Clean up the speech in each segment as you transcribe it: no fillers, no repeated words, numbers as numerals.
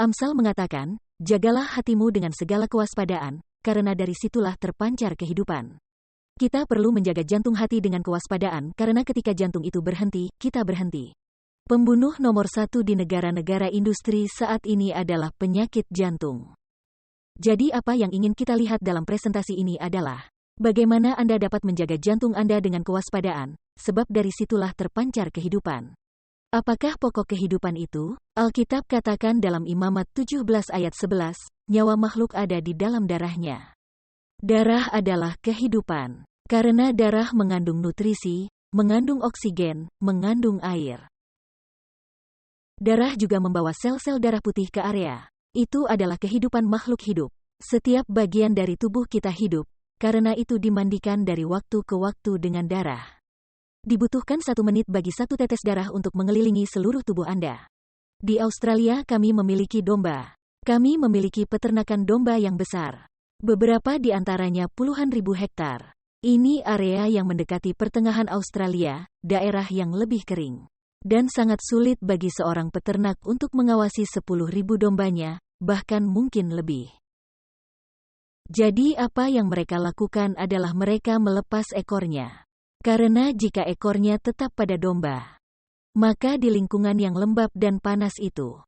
Amsal mengatakan, jagalah hatimu dengan segala kewaspadaan, karena dari situlah terpancar kehidupan. Kita perlu menjaga jantung hati dengan kewaspadaan karena ketika jantung itu berhenti, kita berhenti. Pembunuh nomor 1 di negara-negara industri saat ini adalah penyakit jantung. Jadi apa yang ingin kita lihat dalam presentasi ini adalah bagaimana Anda dapat menjaga jantung Anda dengan kewaspadaan, sebab dari situlah terpancar kehidupan. Apakah pokok kehidupan itu? Alkitab katakan dalam Imamat 17 ayat 11, nyawa makhluk ada di dalam darahnya. Darah adalah kehidupan. Karena darah mengandung nutrisi, mengandung oksigen, mengandung air. Darah juga membawa sel-sel darah putih ke area. Itu adalah kehidupan makhluk hidup. Setiap bagian dari tubuh kita hidup, karena itu dimandikan dari waktu ke waktu dengan darah. Dibutuhkan 1 menit bagi 1 tetes darah untuk mengelilingi seluruh tubuh Anda. Di Australia kami memiliki domba. Kami memiliki peternakan domba yang besar. Beberapa di antaranya puluhan ribu hektar. Ini area yang mendekati pertengahan Australia, daerah yang lebih kering. Dan sangat sulit bagi seorang peternak untuk mengawasi 10.000 dombanya, bahkan mungkin lebih. Jadi apa yang mereka lakukan adalah mereka melepas ekornya. Karena jika ekornya tetap pada domba, maka di lingkungan yang lembab dan panas itu.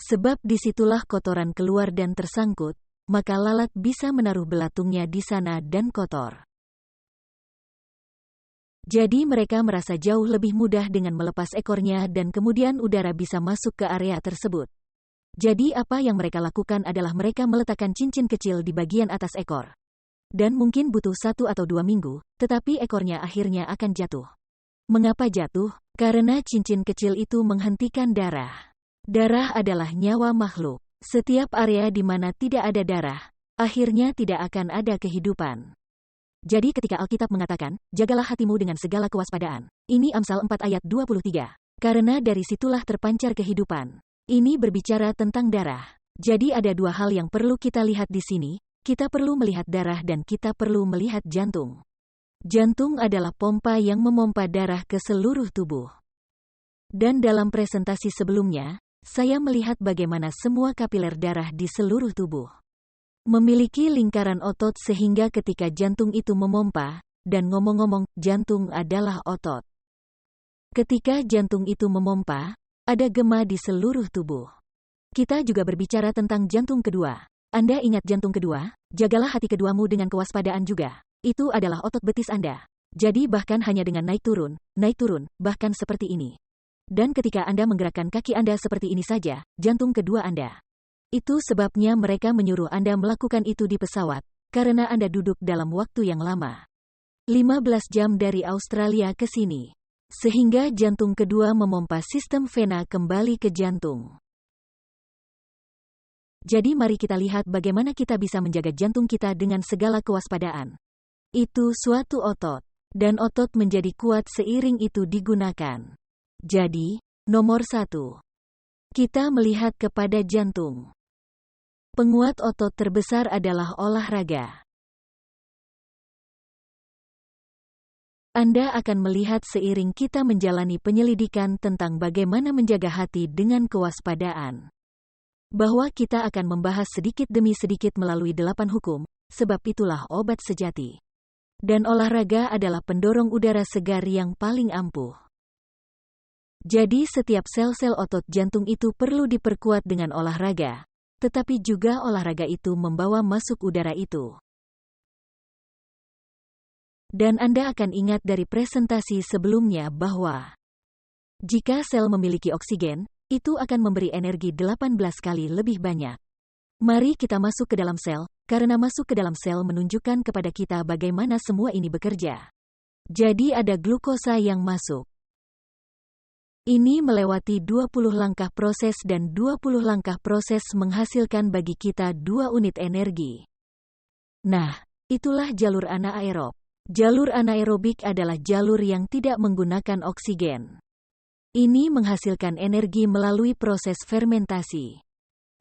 Sebab disitulah kotoran keluar dan tersangkut, maka lalat bisa menaruh belatungnya di sana dan kotor. Jadi mereka merasa jauh lebih mudah dengan melepas ekornya dan kemudian udara bisa masuk ke area tersebut. Jadi apa yang mereka lakukan adalah mereka meletakkan cincin kecil di bagian atas ekor. Dan mungkin butuh 1 atau 2 minggu, tetapi ekornya akhirnya akan jatuh. Mengapa jatuh? Karena cincin kecil itu menghentikan darah. Darah adalah nyawa makhluk. Setiap area di mana tidak ada darah, akhirnya tidak akan ada kehidupan. Jadi ketika Alkitab mengatakan, jagalah hatimu dengan segala kewaspadaan. Ini Amsal 4 ayat 23. Karena dari situlah terpancar kehidupan. Ini berbicara tentang darah. Jadi ada 2 hal yang perlu kita lihat di sini. Kita perlu melihat darah dan kita perlu melihat jantung. Jantung adalah pompa yang memompa darah ke seluruh tubuh. Dan dalam presentasi sebelumnya, saya melihat bagaimana semua kapiler darah di seluruh tubuh memiliki lingkaran otot sehingga ketika jantung itu memompa, dan ngomong-ngomong, jantung adalah otot. Ketika jantung itu memompa, ada gema di seluruh tubuh. Kita juga berbicara tentang jantung kedua. Anda ingat jantung kedua? Jagalah hati keduamu dengan kewaspadaan juga. Itu adalah otot betis Anda. Jadi bahkan hanya dengan naik turun, bahkan seperti ini. Dan ketika Anda menggerakkan kaki Anda seperti ini saja, jantung kedua Anda. Itu sebabnya mereka menyuruh Anda melakukan itu di pesawat, karena Anda duduk dalam waktu yang lama. 15 jam dari Australia ke sini. Sehingga jantung kedua memompa sistem vena kembali ke jantung. Jadi mari kita lihat bagaimana kita bisa menjaga jantung kita dengan segala kewaspadaan. Itu suatu otot, dan otot menjadi kuat seiring itu digunakan. Jadi, nomor 1. Kita melihat kepada jantung. Penguat otot terbesar adalah olahraga. Anda akan melihat seiring kita menjalani penyelidikan tentang bagaimana menjaga hati dengan kewaspadaan. Bahwa kita akan membahas sedikit demi sedikit melalui 8 hukum, sebab itulah obat sejati. Dan olahraga adalah pendorong udara segar yang paling ampuh. Jadi setiap sel-sel otot jantung itu perlu diperkuat dengan olahraga, tetapi juga olahraga itu membawa masuk udara itu. Dan Anda akan ingat dari presentasi sebelumnya bahwa jika sel memiliki oksigen, itu akan memberi energi 18 kali lebih banyak. Mari kita masuk ke dalam sel, karena masuk ke dalam sel menunjukkan kepada kita bagaimana semua ini bekerja. Jadi ada glukosa yang masuk. Ini melewati 20 langkah proses dan 20 langkah proses menghasilkan bagi kita 2 unit energi. Nah, itulah jalur anaerob. Jalur anaerobik adalah jalur yang tidak menggunakan oksigen. Ini menghasilkan energi melalui proses fermentasi.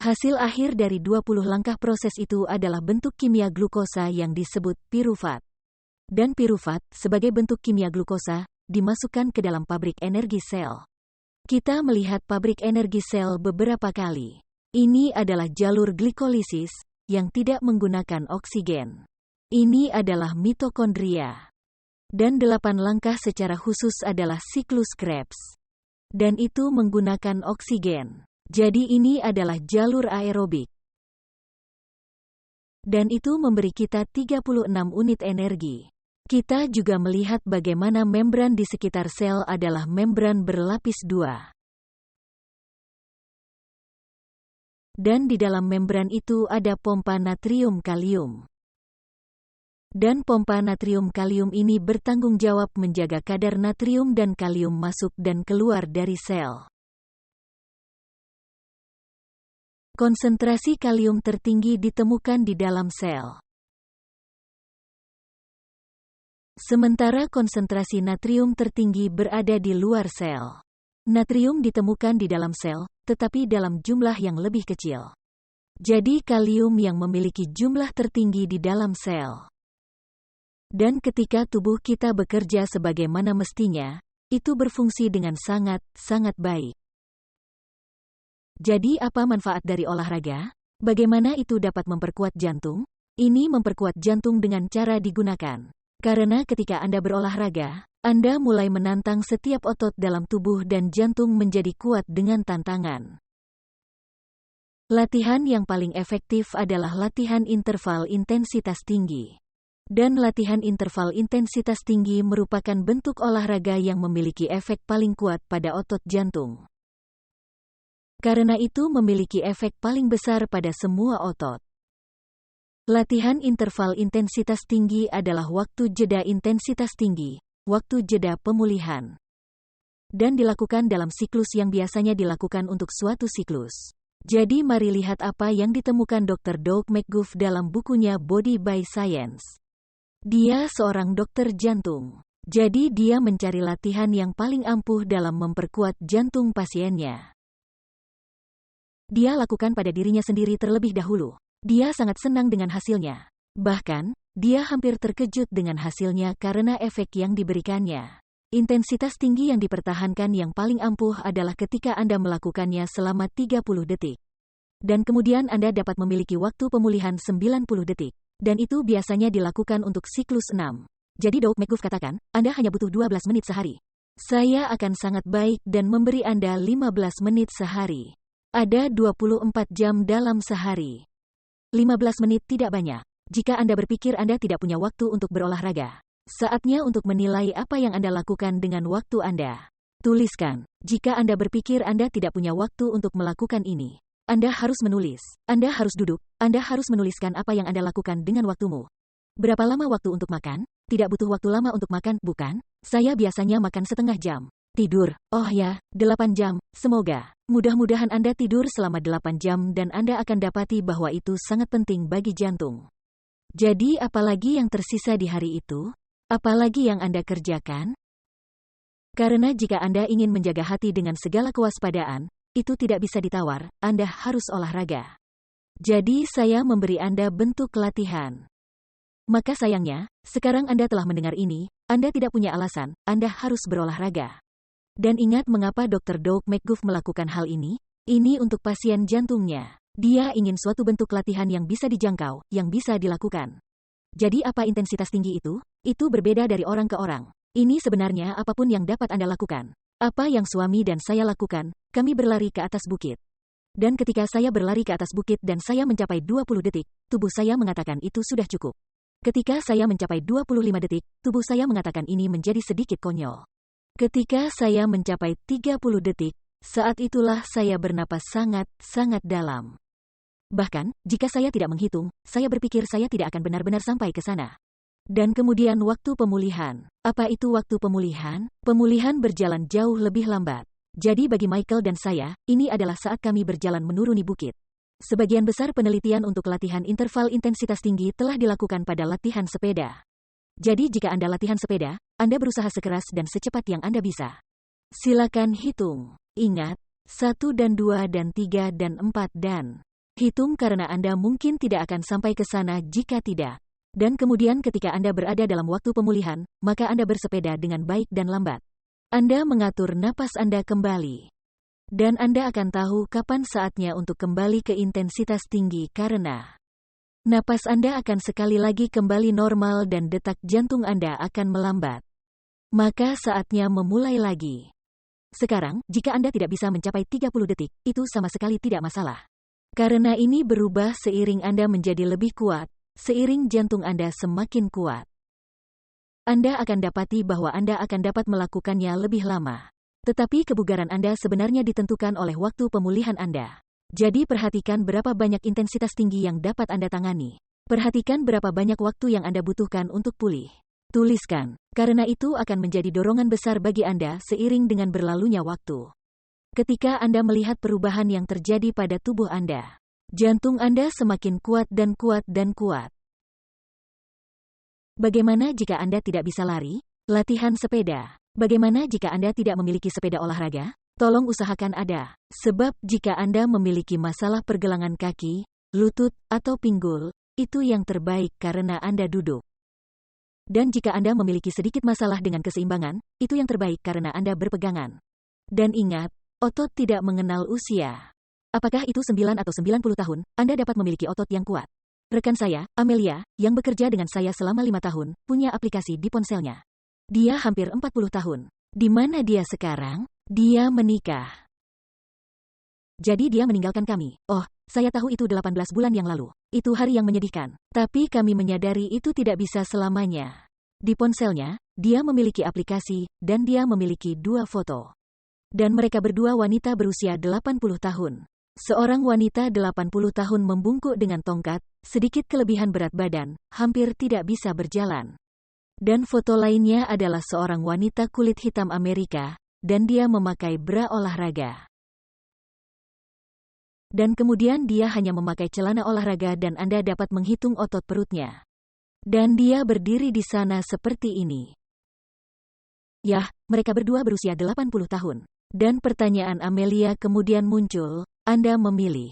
Hasil akhir dari 20 langkah proses itu adalah bentuk kimia glukosa yang disebut pirufat. Dan pirufat, sebagai bentuk kimia glukosa, dimasukkan ke dalam pabrik energi sel. Kita melihat pabrik energi sel beberapa kali. Ini adalah jalur glikolisis yang tidak menggunakan oksigen. Ini adalah mitokondria. Dan 8 langkah secara khusus adalah siklus Krebs. Dan itu menggunakan oksigen. Jadi ini adalah jalur aerobik. Dan itu memberi kita 36 unit energi. Kita juga melihat bagaimana membran di sekitar sel adalah membran berlapis 2. Dan di dalam membran itu ada pompa natrium-kalium. Dan pompa natrium-kalium ini bertanggung jawab menjaga kadar natrium dan kalium masuk dan keluar dari sel. Konsentrasi kalium tertinggi ditemukan di dalam sel. Sementara konsentrasi natrium tertinggi berada di luar sel. Natrium ditemukan di dalam sel, tetapi dalam jumlah yang lebih kecil. Jadi kalium yang memiliki jumlah tertinggi di dalam sel. Dan ketika tubuh kita bekerja sebagaimana mestinya, itu berfungsi dengan sangat baik. Jadi apa manfaat dari olahraga? Bagaimana itu dapat memperkuat jantung? Ini memperkuat jantung dengan cara digunakan. Karena ketika Anda berolahraga, Anda mulai menantang setiap otot dalam tubuh dan jantung menjadi kuat dengan tantangan. Latihan yang paling efektif adalah latihan interval intensitas tinggi. Dan latihan interval intensitas tinggi merupakan bentuk olahraga yang memiliki efek paling kuat pada otot jantung. Karena itu memiliki efek paling besar pada semua otot. Latihan interval intensitas tinggi adalah waktu jeda intensitas tinggi, waktu jeda pemulihan. Dan dilakukan dalam siklus yang biasanya dilakukan untuk suatu siklus. Jadi mari lihat apa yang ditemukan Dr. Doug McGuff dalam bukunya Body by Science. Dia seorang dokter jantung. Jadi dia mencari latihan yang paling ampuh dalam memperkuat jantung pasiennya. Dia lakukan pada dirinya sendiri terlebih dahulu. Dia sangat senang dengan hasilnya. Bahkan, dia hampir terkejut dengan hasilnya karena efek yang diberikannya. Intensitas tinggi yang dipertahankan yang paling ampuh adalah ketika Anda melakukannya selama 30 detik. Dan kemudian Anda dapat memiliki waktu pemulihan 90 detik. Dan itu biasanya dilakukan untuk siklus 6. Jadi Doug McGuff katakan, Anda hanya butuh 12 menit sehari. Saya akan sangat baik dan memberi Anda 15 menit sehari. Ada 24 jam dalam sehari. 15 menit tidak banyak. Jika Anda berpikir Anda tidak punya waktu untuk berolahraga, saatnya untuk menilai apa yang Anda lakukan dengan waktu Anda. Tuliskan. Jika Anda berpikir Anda tidak punya waktu untuk melakukan ini, Anda harus menulis. Anda harus duduk. Anda harus menuliskan apa yang Anda lakukan dengan waktumu. Berapa lama waktu untuk makan? Tidak butuh waktu lama untuk makan, bukan? Saya biasanya makan setengah jam. Tidur. Oh ya, 8 jam. Semoga. Mudah-mudahan Anda tidur selama 8 jam dan Anda akan dapati bahwa itu sangat penting bagi jantung. Jadi apalagi yang tersisa di hari itu? Apalagi yang Anda kerjakan? Karena jika Anda ingin menjaga hati dengan segala kewaspadaan, itu tidak bisa ditawar, Anda harus olahraga. Jadi saya memberi Anda bentuk latihan. Maka sayangnya, sekarang Anda telah mendengar ini, Anda tidak punya alasan, Anda harus berolahraga. Dan ingat mengapa Dr. Doug McGuff melakukan hal ini? Ini untuk pasien jantungnya. Dia ingin suatu bentuk latihan yang bisa dijangkau, yang bisa dilakukan. Jadi apa intensitas tinggi itu? Itu berbeda dari orang ke orang. Ini sebenarnya apapun yang dapat Anda lakukan. Apa yang suami dan saya lakukan, kami berlari ke atas bukit. Dan ketika saya berlari ke atas bukit dan saya mencapai 20 detik, tubuh saya mengatakan itu sudah cukup. Ketika saya mencapai 25 detik, tubuh saya mengatakan ini menjadi sedikit konyol. Ketika saya mencapai 30 detik, saat itulah saya bernapas sangat dalam. Bahkan, jika saya tidak menghitung, saya berpikir saya tidak akan benar-benar sampai ke sana. Dan kemudian waktu pemulihan. Apa itu waktu pemulihan? Pemulihan berjalan jauh lebih lambat. Jadi bagi Michael dan saya, ini adalah saat kami berjalan menuruni bukit. Sebagian besar penelitian untuk latihan interval intensitas tinggi telah dilakukan pada latihan sepeda. Jadi jika Anda latihan sepeda, Anda berusaha sekeras dan secepat yang Anda bisa. Silakan hitung. Ingat, 1 dan 2 dan 3 dan 4 dan. Hitung karena Anda mungkin tidak akan sampai ke sana jika tidak. Dan kemudian ketika Anda berada dalam waktu pemulihan, maka Anda bersepeda dengan baik dan lambat. Anda mengatur napas Anda kembali. Dan Anda akan tahu kapan saatnya untuk kembali ke intensitas tinggi karena napas Anda akan sekali lagi kembali normal dan detak jantung Anda akan melambat. Maka saatnya memulai lagi. Sekarang, jika Anda tidak bisa mencapai 30 detik, itu sama sekali tidak masalah. Karena ini berubah seiring Anda menjadi lebih kuat, seiring jantung Anda semakin kuat. Anda akan dapati bahwa Anda akan dapat melakukannya lebih lama. Tetapi kebugaran Anda sebenarnya ditentukan oleh waktu pemulihan Anda. Jadi perhatikan berapa banyak intensitas tinggi yang dapat Anda tangani. Perhatikan berapa banyak waktu yang Anda butuhkan untuk pulih. Tuliskan, karena itu akan menjadi dorongan besar bagi Anda seiring dengan berlalunya waktu. Ketika Anda melihat perubahan yang terjadi pada tubuh Anda, jantung Anda semakin kuat dan kuat dan kuat. Bagaimana jika Anda tidak bisa lari? Latihan sepeda. Bagaimana jika Anda tidak memiliki sepeda olahraga? Tolong usahakan ada. Sebab jika Anda memiliki masalah pergelangan kaki, lutut, atau pinggul, itu yang terbaik karena Anda duduk. Dan jika Anda memiliki sedikit masalah dengan keseimbangan, itu yang terbaik karena Anda berpegangan. Dan ingat, otot tidak mengenal usia. Apakah itu 9 atau 90 tahun, Anda dapat memiliki otot yang kuat. Rekan saya, Amelia, yang bekerja dengan saya selama 5 tahun, punya aplikasi di ponselnya. Dia hampir 40 tahun. Di mana dia sekarang? Dia menikah. Jadi dia meninggalkan kami. Oh, saya tahu itu 18 bulan yang lalu. Itu hari yang menyedihkan. Tapi kami menyadari itu tidak bisa selamanya. Di ponselnya, dia memiliki aplikasi, dan dia memiliki 2 foto. Dan mereka berdua wanita berusia 80 tahun. Seorang wanita 80 tahun membungkuk dengan tongkat, sedikit kelebihan berat badan, hampir tidak bisa berjalan. Dan foto lainnya adalah seorang wanita kulit hitam Amerika, dan dia memakai bra olahraga. Dan kemudian dia hanya memakai celana olahraga dan Anda dapat menghitung otot perutnya. Dan dia berdiri di sana seperti ini. Yah, mereka berdua berusia 80 tahun. Dan pertanyaan Amelia kemudian muncul, Anda memilih.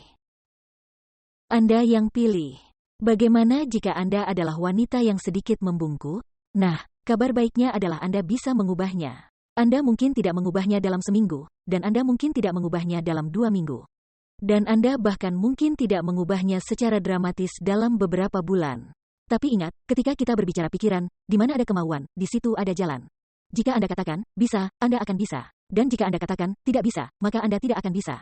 Anda yang pilih. Bagaimana jika Anda adalah wanita yang sedikit membungkuk? Nah, kabar baiknya adalah Anda bisa mengubahnya. Anda mungkin tidak mengubahnya dalam seminggu, dan Anda mungkin tidak mengubahnya dalam 2 minggu. Dan Anda bahkan mungkin tidak mengubahnya secara dramatis dalam beberapa bulan. Tapi ingat, ketika kita berbicara pikiran, di mana ada kemauan, di situ ada jalan. Jika Anda katakan, bisa, Anda akan bisa. Dan jika Anda katakan, tidak bisa, maka Anda tidak akan bisa.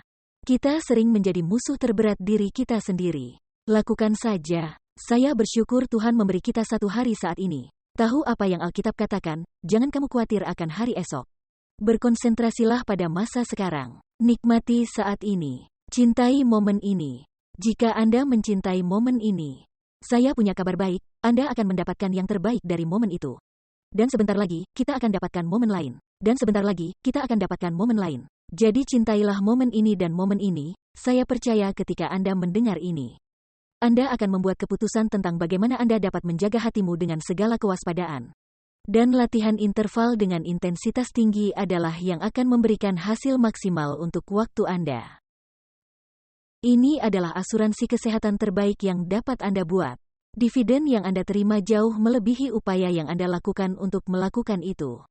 Kita sering menjadi musuh terberat diri kita sendiri. Lakukan saja. Saya bersyukur Tuhan memberi kita 1 hari saat ini. Tahu apa yang Alkitab katakan, jangan kamu khawatir akan hari esok. Berkonsentrasilah pada masa sekarang. Nikmati saat ini. Cintai momen ini. Jika Anda mencintai momen ini, saya punya kabar baik, Anda akan mendapatkan yang terbaik dari momen itu. Dan sebentar lagi, kita akan dapatkan momen lain. Dan sebentar lagi, kita akan dapatkan momen lain. Jadi cintailah momen ini dan momen ini, saya percaya ketika Anda mendengar ini. Anda akan membuat keputusan tentang bagaimana Anda dapat menjaga hatimu dengan segala kewaspadaan. Dan latihan interval dengan intensitas tinggi adalah yang akan memberikan hasil maksimal untuk waktu Anda. Ini adalah asuransi kesehatan terbaik yang dapat Anda buat. Dividen yang Anda terima jauh melebihi upaya yang Anda lakukan untuk melakukan itu.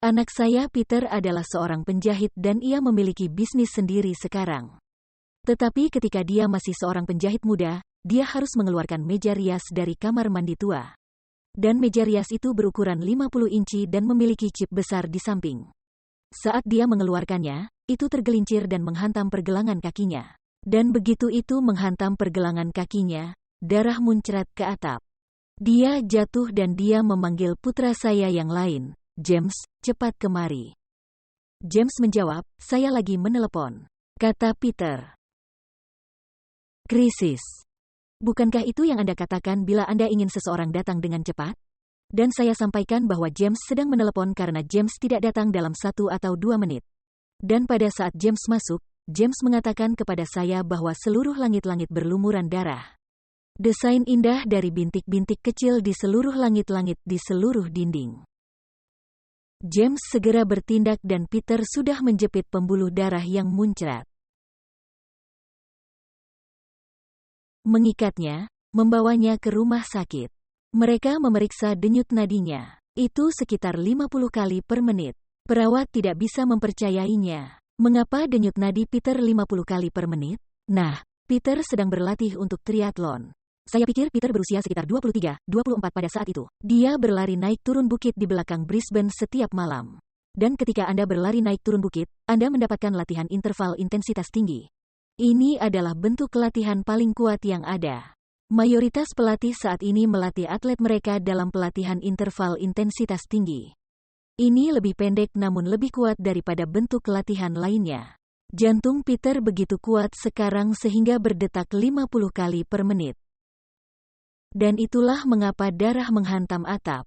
Anak saya Peter adalah seorang penjahit dan ia memiliki bisnis sendiri sekarang. Tetapi ketika dia masih seorang penjahit muda, dia harus mengeluarkan meja rias dari kamar mandi tua. Dan meja rias itu berukuran 50 inci dan memiliki chip besar di samping. Saat dia mengeluarkannya, itu tergelincir dan menghantam pergelangan kakinya. Dan begitu itu menghantam pergelangan kakinya, darah muncrat ke atap. Dia jatuh dan dia memanggil putra saya yang lain, James, cepat kemari. James menjawab, saya lagi menelepon. Kata Peter. Krisis. Bukankah itu yang Anda katakan bila Anda ingin seseorang datang dengan cepat? Dan saya sampaikan bahwa James sedang menelepon karena James tidak datang dalam 1 atau 2 menit. Dan pada saat James masuk, James mengatakan kepada saya bahwa seluruh langit-langit berlumuran darah. Desain indah dari bintik-bintik kecil di seluruh langit-langit di seluruh dinding. James segera bertindak dan Peter sudah menjepit pembuluh darah yang muncrat. Mengikatnya, membawanya ke rumah sakit. Mereka memeriksa denyut nadinya. Itu sekitar 50 kali per menit. Perawat tidak bisa mempercayainya. Mengapa denyut nadi Peter 50 kali per menit? Nah, Peter sedang berlatih untuk triathlon. Saya pikir Peter berusia sekitar 23-24 pada saat itu. Dia berlari naik turun bukit di belakang Brisbane setiap malam. Dan ketika Anda berlari naik turun bukit, Anda mendapatkan latihan interval intensitas tinggi. Ini adalah bentuk latihan paling kuat yang ada. Mayoritas pelatih saat ini melatih atlet mereka dalam pelatihan interval intensitas tinggi. Ini lebih pendek namun lebih kuat daripada bentuk latihan lainnya. Jantung Peter begitu kuat sekarang sehingga berdetak 50 kali per menit. Dan itulah mengapa darah menghantam atap.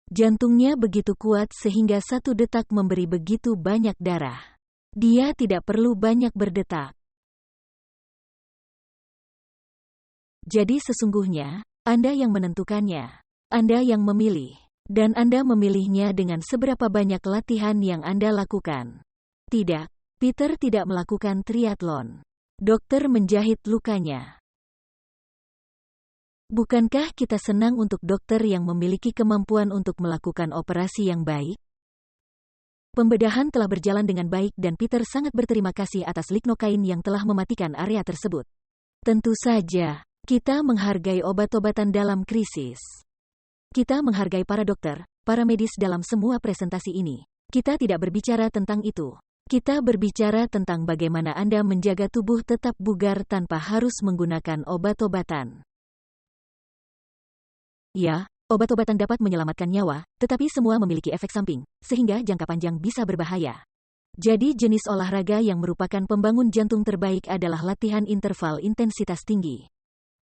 Jantungnya begitu kuat sehingga satu detak memberi begitu banyak darah. Dia tidak perlu banyak berdetak. Jadi sesungguhnya, Anda yang menentukannya. Anda yang memilih. Dan Anda memilihnya dengan seberapa banyak latihan yang Anda lakukan. Tidak, Peter tidak melakukan triathlon. Dokter menjahit lukanya. Bukankah kita senang untuk dokter yang memiliki kemampuan untuk melakukan operasi yang baik? Pembedahan telah berjalan dengan baik dan Peter sangat berterima kasih atas lignocaine yang telah mematikan area tersebut. Tentu saja, kita menghargai obat-obatan dalam krisis. Kita menghargai para dokter, para medis dalam semua presentasi ini. Kita tidak berbicara tentang itu. Kita berbicara tentang bagaimana Anda menjaga tubuh tetap bugar tanpa harus menggunakan obat-obatan. Ya, obat-obatan dapat menyelamatkan nyawa, tetapi semua memiliki efek samping, sehingga jangka panjang bisa berbahaya. Jadi jenis olahraga yang merupakan pembangun jantung terbaik adalah latihan interval intensitas tinggi.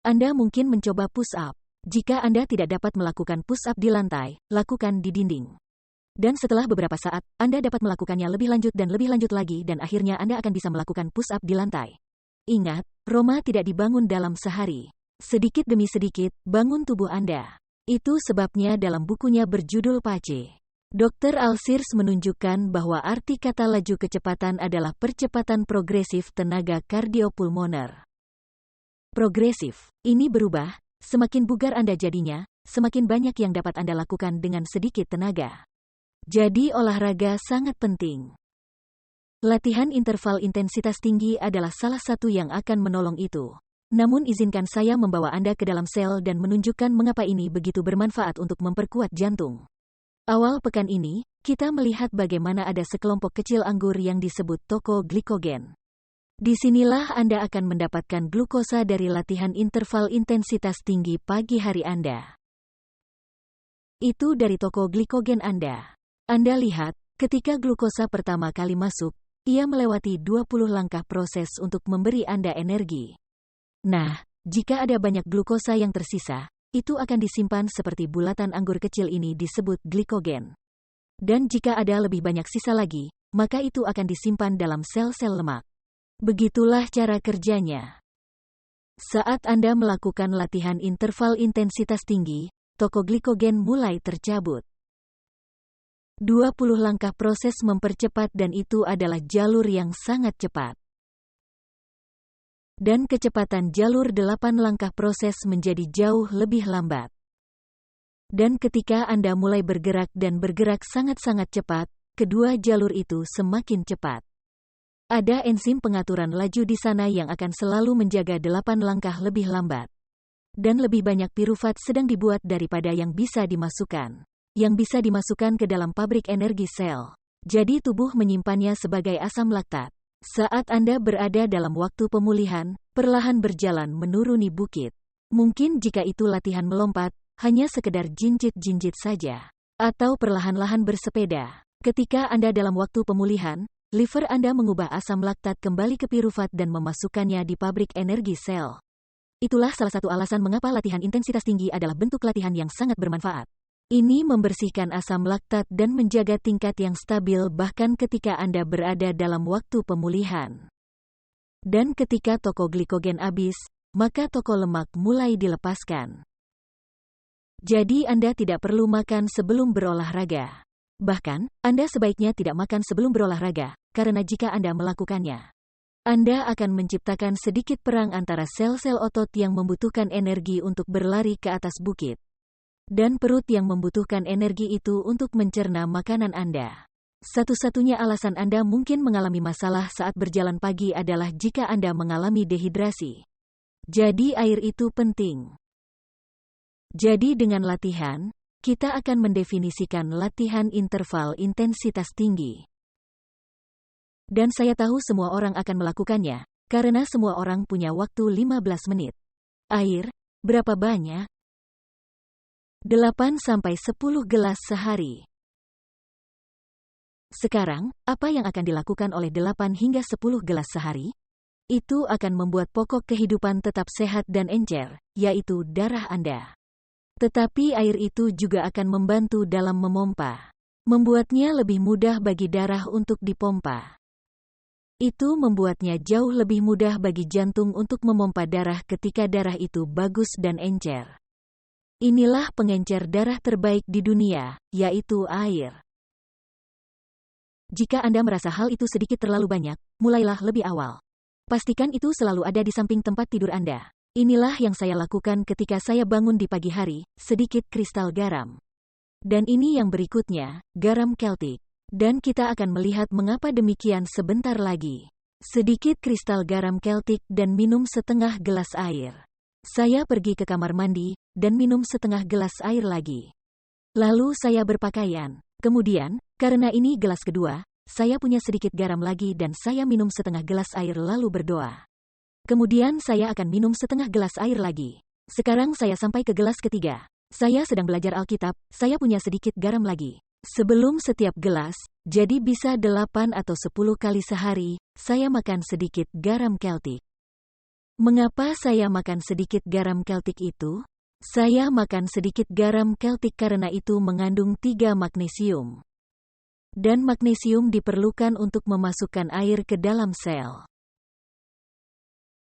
Anda mungkin mencoba push-up. Jika Anda tidak dapat melakukan push-up di lantai, lakukan di dinding. Dan setelah beberapa saat, Anda dapat melakukannya lebih lanjut dan lebih lanjut lagi dan akhirnya Anda akan bisa melakukan push-up di lantai. Ingat, Roma tidak dibangun dalam sehari. Sedikit demi sedikit, bangun tubuh Anda. Itu sebabnya dalam bukunya berjudul PACE, Dr. Alsirs menunjukkan bahwa arti kata laju kecepatan adalah percepatan progresif tenaga kardiopulmoner. Progresif, ini berubah, semakin bugar Anda jadinya, semakin banyak yang dapat Anda lakukan dengan sedikit tenaga. Jadi olahraga sangat penting. Latihan interval intensitas tinggi adalah salah satu yang akan menolong itu. Namun izinkan saya membawa Anda ke dalam sel dan menunjukkan mengapa ini begitu bermanfaat untuk memperkuat jantung. Awal pekan ini, kita melihat bagaimana ada sekelompok kecil anggur yang disebut toko glikogen. Disinilah Anda akan mendapatkan glukosa dari latihan interval intensitas tinggi pagi hari Anda. Itu dari toko glikogen Anda. Anda lihat, ketika glukosa pertama kali masuk, ia melewati 20 langkah proses untuk memberi Anda energi. Nah, jika ada banyak glukosa yang tersisa, itu akan disimpan seperti bulatan anggur kecil ini disebut glikogen. Dan jika ada lebih banyak sisa lagi, maka itu akan disimpan dalam sel-sel lemak. Begitulah cara kerjanya. Saat Anda melakukan latihan interval intensitas tinggi, toko glikogen mulai tercabut. 20 langkah proses mempercepat dan itu adalah jalur yang sangat cepat. Dan kecepatan jalur 8 langkah proses menjadi jauh lebih lambat. Dan ketika Anda mulai bergerak dan bergerak sangat-sangat cepat, kedua jalur itu semakin cepat. Ada enzim pengaturan laju di sana yang akan selalu menjaga 8 langkah lebih lambat. Dan lebih banyak pirufat sedang dibuat daripada yang bisa dimasukkan. Yang bisa dimasukkan ke dalam pabrik energi sel. Jadi tubuh menyimpannya sebagai asam laktat. Saat Anda berada dalam waktu pemulihan, perlahan berjalan menuruni bukit. Mungkin jika itu latihan melompat, hanya sekedar jinjit-jinjit saja. Atau perlahan-lahan bersepeda. Ketika Anda dalam waktu pemulihan, liver Anda mengubah asam laktat kembali ke pirufat dan memasukkannya di pabrik energi sel. Itulah salah satu alasan mengapa latihan intensitas tinggi adalah bentuk latihan yang sangat bermanfaat. Ini membersihkan asam laktat dan menjaga tingkat yang stabil bahkan ketika Anda berada dalam waktu pemulihan. Dan ketika toko glikogen habis, maka toko lemak mulai dilepaskan. Jadi Anda tidak perlu makan sebelum berolahraga. Bahkan, Anda sebaiknya tidak makan sebelum berolahraga, karena jika Anda melakukannya, Anda akan menciptakan sedikit perang antara sel-sel otot yang membutuhkan energi untuk berlari ke atas bukit. Dan perut yang membutuhkan energi itu untuk mencerna makanan Anda. Satu-satunya alasan Anda mungkin mengalami masalah saat berjalan pagi adalah jika Anda mengalami dehidrasi. Jadi air itu penting. Jadi dengan latihan, kita akan mendefinisikan latihan interval intensitas tinggi. Dan saya tahu semua orang akan melakukannya, karena semua orang punya waktu 15 menit. Air, berapa banyak? 8-10 gelas sehari. Sekarang, apa yang akan dilakukan oleh 8 hingga 10 gelas sehari? Itu akan membuat pokok kehidupan tetap sehat dan encer, yaitu darah Anda. Tetapi air itu juga akan membantu dalam memompa. Membuatnya lebih mudah bagi darah untuk dipompa. Itu membuatnya jauh lebih mudah bagi jantung untuk memompa darah ketika darah itu bagus dan encer. Inilah pengencer darah terbaik di dunia, yaitu air. Jika Anda merasa hal itu sedikit terlalu banyak, mulailah lebih awal. Pastikan itu selalu ada di samping tempat tidur Anda. Inilah yang saya lakukan ketika saya bangun di pagi hari, sedikit kristal garam. Dan ini yang berikutnya, garam Celtic. Dan kita akan melihat mengapa demikian sebentar lagi. Sedikit kristal garam Celtic dan minum setengah gelas air. Saya pergi ke kamar mandi, dan minum setengah gelas air lagi. Lalu saya berpakaian. Kemudian, karena ini gelas kedua, saya punya sedikit garam lagi dan saya minum setengah gelas air lalu berdoa. Kemudian saya akan minum setengah gelas air lagi. Sekarang saya sampai ke gelas ketiga. Saya sedang belajar Alkitab, saya punya sedikit garam lagi. Sebelum setiap gelas, jadi bisa 8 atau 10 kali sehari, saya makan sedikit garam Celtic. Mengapa saya makan sedikit garam Celtic itu? Saya makan sedikit garam Celtic karena itu mengandung 3 magnesium. Dan magnesium diperlukan untuk memasukkan air ke dalam sel.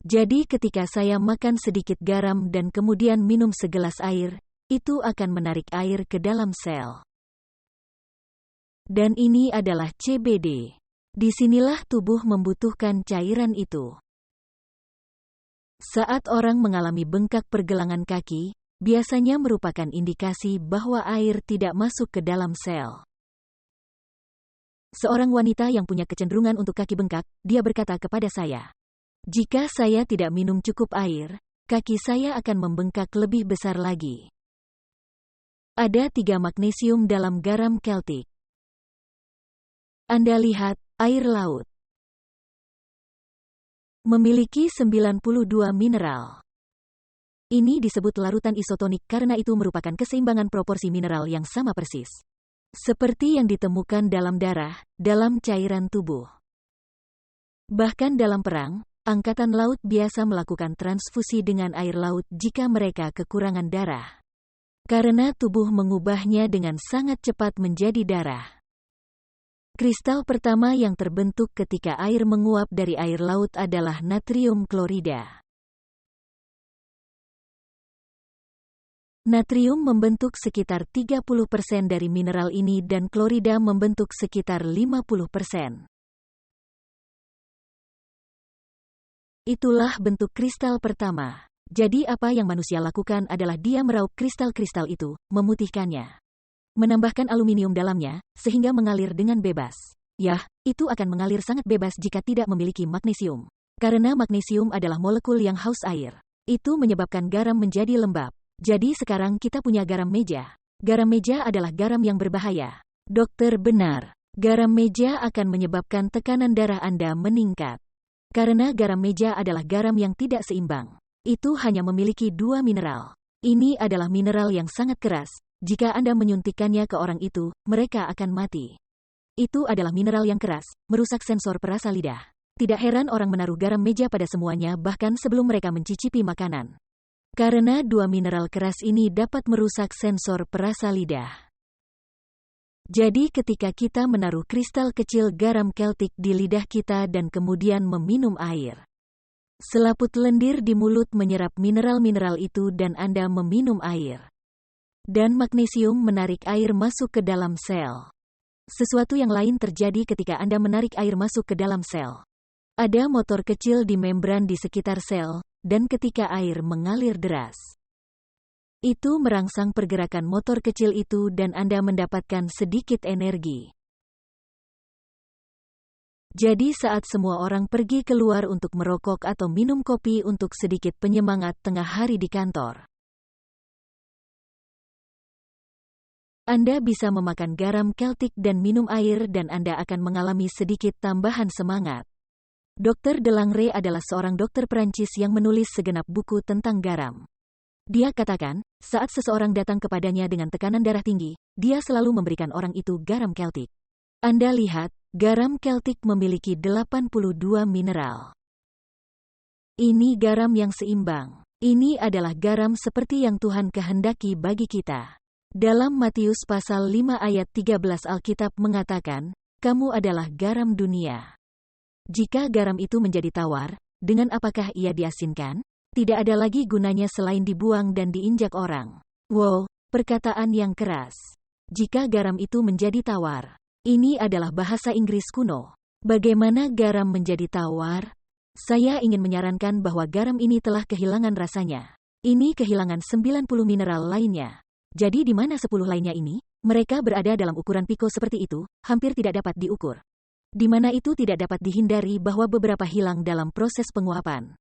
Jadi ketika saya makan sedikit garam dan kemudian minum segelas air, itu akan menarik air ke dalam sel. Dan ini adalah CBD. Disinilah tubuh membutuhkan cairan itu. Saat orang mengalami bengkak pergelangan kaki, biasanya merupakan indikasi bahwa air tidak masuk ke dalam sel. Seorang wanita yang punya kecenderungan untuk kaki bengkak, dia berkata kepada saya, "Jika saya tidak minum cukup air, kaki saya akan membengkak lebih besar lagi." Ada 3 magnesium dalam garam Celtic. Anda lihat, air laut memiliki 92 mineral. Ini disebut larutan isotonik karena itu merupakan keseimbangan proporsi mineral yang sama persis. Seperti yang ditemukan dalam darah, dalam cairan tubuh. Bahkan dalam perang, angkatan laut biasa melakukan transfusi dengan air laut jika mereka kekurangan darah. Karena tubuh mengubahnya dengan sangat cepat menjadi darah. Kristal pertama yang terbentuk ketika air menguap dari air laut adalah natrium klorida. Natrium membentuk sekitar 30% dari mineral ini dan klorida membentuk sekitar 50%. Itulah bentuk kristal pertama. Jadi apa yang manusia lakukan adalah dia meraup kristal-kristal itu, memutihkannya. Menambahkan aluminium dalamnya, sehingga mengalir dengan bebas. Yah, itu akan mengalir sangat bebas jika tidak memiliki magnesium. Karena magnesium adalah molekul yang haus air. Itu menyebabkan garam menjadi lembab. Jadi sekarang kita punya garam meja. Garam meja adalah garam yang berbahaya. Dokter benar. Garam meja akan menyebabkan tekanan darah Anda meningkat. Karena garam meja adalah garam yang tidak seimbang. Itu hanya memiliki 2 mineral. Ini adalah mineral yang sangat keras. Jika Anda menyuntikkannya ke orang itu, mereka akan mati. Itu adalah mineral yang keras, merusak sensor perasa lidah. Tidak heran orang menaruh garam meja pada semuanya bahkan sebelum mereka mencicipi makanan. Karena 2 mineral keras ini dapat merusak sensor perasa lidah. Jadi ketika kita menaruh kristal kecil garam Celtic di lidah kita dan kemudian meminum air, selaput lendir di mulut menyerap mineral-mineral itu dan Anda meminum air. Dan magnesium menarik air masuk ke dalam sel. Sesuatu yang lain terjadi ketika Anda menarik air masuk ke dalam sel. Ada motor kecil di membran di sekitar sel, dan ketika air mengalir deras, itu merangsang pergerakan motor kecil itu dan Anda mendapatkan sedikit energi. Jadi saat semua orang pergi keluar untuk merokok atau minum kopi untuk sedikit penyemangat tengah hari di kantor, Anda bisa memakan garam Celtic dan minum air dan Anda akan mengalami sedikit tambahan semangat. Dr. Delangre adalah seorang dokter Perancis yang menulis segenap buku tentang garam. Dia katakan, saat seseorang datang kepadanya dengan tekanan darah tinggi, dia selalu memberikan orang itu garam Celtic. Anda lihat, garam Celtic memiliki 82 mineral. Ini garam yang seimbang. Ini adalah garam seperti yang Tuhan kehendaki bagi kita. Dalam Matius pasal 5 ayat 13 Alkitab mengatakan, kamu adalah garam dunia. Jika garam itu menjadi tawar, dengan apakah ia diasinkan? Tidak ada lagi gunanya selain dibuang dan diinjak orang. Wow, perkataan yang keras. Jika garam itu menjadi tawar. Ini adalah bahasa Inggris kuno. Bagaimana garam menjadi tawar? Saya ingin menyarankan bahwa garam ini telah kehilangan rasanya. Ini kehilangan 90 mineral lainnya. Jadi di mana 10 lainnya ini? Mereka berada dalam ukuran piko seperti itu, hampir tidak dapat diukur. Di mana itu tidak dapat dihindari bahwa beberapa hilang dalam proses penguapan.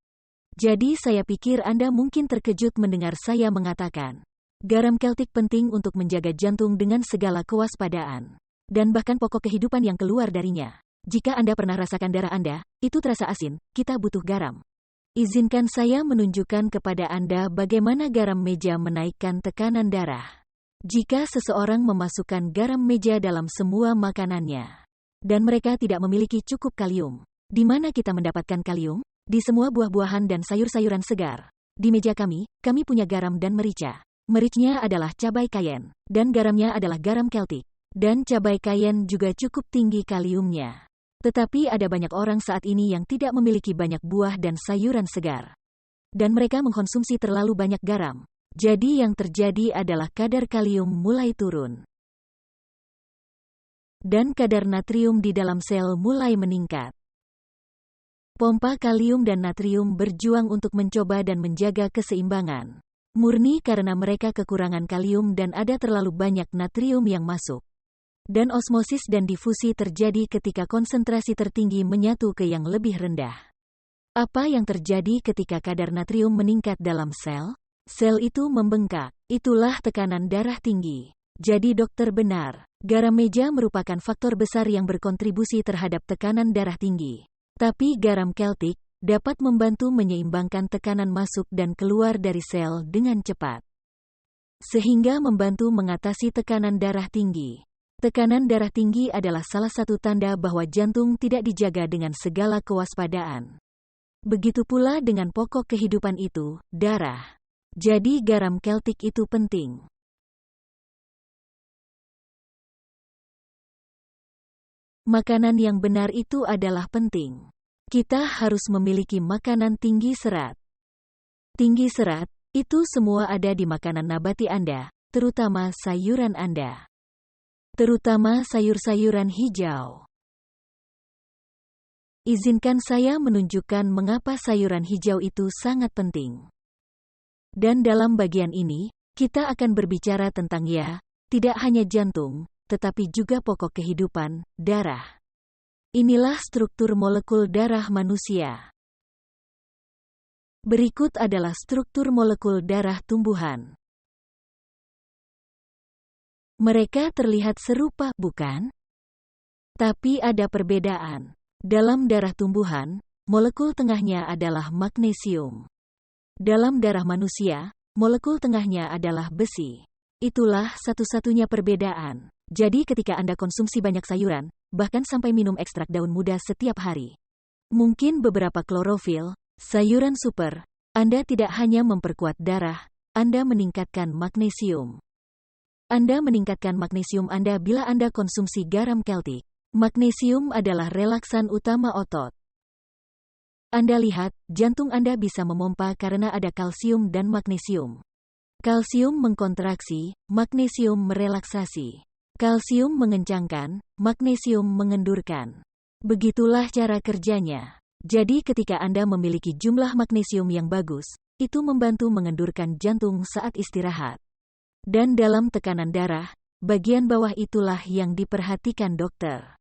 Jadi saya pikir Anda mungkin terkejut mendengar saya mengatakan, garam Celtic penting untuk menjaga jantung dengan segala kewaspadaan. Dan bahkan pokok kehidupan yang keluar darinya. Jika Anda pernah rasakan darah Anda, itu terasa asin, kita butuh garam. Izinkan saya menunjukkan kepada Anda bagaimana garam meja menaikkan tekanan darah. Jika seseorang memasukkan garam meja dalam semua makanannya, dan mereka tidak memiliki cukup kalium, di mana kita mendapatkan kalium? Di semua buah-buahan dan sayur-sayuran segar. Di meja kami punya garam dan merica. Mericnya adalah cabai cayenne, dan garamnya adalah garam Celtic. Dan cabai cayenne juga cukup tinggi kaliumnya. Tetapi ada banyak orang saat ini yang tidak memiliki banyak buah dan sayuran segar. Dan mereka mengkonsumsi terlalu banyak garam. Jadi yang terjadi adalah kadar kalium mulai turun. Dan kadar natrium di dalam sel mulai meningkat. Pompa kalium dan natrium berjuang untuk mencoba dan menjaga keseimbangan. Murni karena mereka kekurangan kalium dan ada terlalu banyak natrium yang masuk. Dan osmosis dan difusi terjadi ketika konsentrasi tertinggi menyatu ke yang lebih rendah. Apa yang terjadi ketika kadar natrium meningkat dalam sel? Sel itu membengkak. Itulah tekanan darah tinggi. Jadi dokter benar, garam meja merupakan faktor besar yang berkontribusi terhadap tekanan darah tinggi. Tapi garam Celtic dapat membantu menyeimbangkan tekanan masuk dan keluar dari sel dengan cepat. Sehingga membantu mengatasi tekanan darah tinggi. Tekanan darah tinggi adalah salah satu tanda bahwa jantung tidak dijaga dengan segala kewaspadaan. Begitu pula dengan pokok kehidupan itu, darah. Jadi garam Celtic itu penting. Makanan yang benar itu adalah penting. Kita harus memiliki makanan tinggi serat. Tinggi serat, itu semua ada di makanan nabati Anda, terutama sayuran Anda. Terutama sayur-sayuran hijau. Izinkan saya menunjukkan mengapa sayuran hijau itu sangat penting. Dan dalam bagian ini, kita akan berbicara tentang tidak hanya jantung, tetapi juga pokok kehidupan, darah. Inilah struktur molekul darah manusia. Berikut adalah struktur molekul darah tumbuhan. Mereka terlihat serupa, bukan? Tapi ada perbedaan. Dalam darah tumbuhan, molekul tengahnya adalah magnesium. Dalam darah manusia, molekul tengahnya adalah besi. Itulah satu-satunya perbedaan. Jadi ketika Anda konsumsi banyak sayuran, bahkan sampai minum ekstrak daun muda setiap hari, mungkin beberapa klorofil, sayuran super, Anda tidak hanya memperkuat darah, Anda meningkatkan magnesium. Anda meningkatkan magnesium Anda bila Anda konsumsi garam Celtic. Magnesium adalah relaksan utama otot. Anda lihat, jantung Anda bisa memompa karena ada kalsium dan magnesium. Kalsium mengkontraksi, magnesium merelaksasi. Kalsium mengencangkan, magnesium mengendurkan. Begitulah cara kerjanya. Jadi ketika Anda memiliki jumlah magnesium yang bagus, itu membantu mengendurkan jantung saat istirahat. Dan dalam tekanan darah, bagian bawah itulah yang diperhatikan dokter.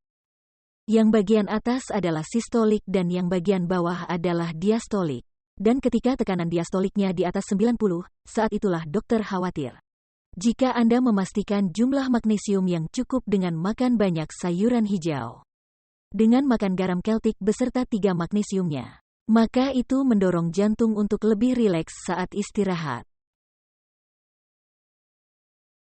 Yang bagian atas adalah sistolik dan yang bagian bawah adalah diastolik. Dan ketika tekanan diastoliknya di atas 90, saat itulah dokter khawatir. Jika Anda memastikan jumlah magnesium yang cukup dengan makan banyak sayuran hijau, dengan makan garam Celtic beserta 3 magnesiumnya, maka itu mendorong jantung untuk lebih rileks saat istirahat.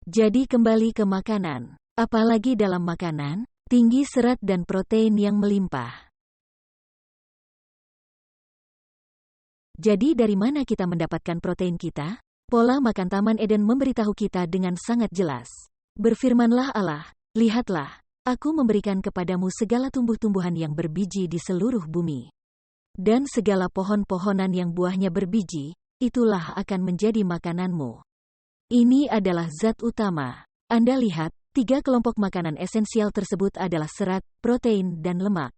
Jadi kembali ke makanan. Apalagi dalam makanan, tinggi serat dan protein yang melimpah. Jadi dari mana kita mendapatkan protein kita? Pola makan Taman Eden memberitahu kita dengan sangat jelas. Berfirmanlah Allah, lihatlah, aku memberikan kepadamu segala tumbuh-tumbuhan yang berbiji di seluruh bumi. Dan segala pohon-pohonan yang buahnya berbiji, itulah akan menjadi makananmu. Ini adalah zat utama. Anda lihat, 3 kelompok makanan esensial tersebut adalah serat, protein, dan lemak.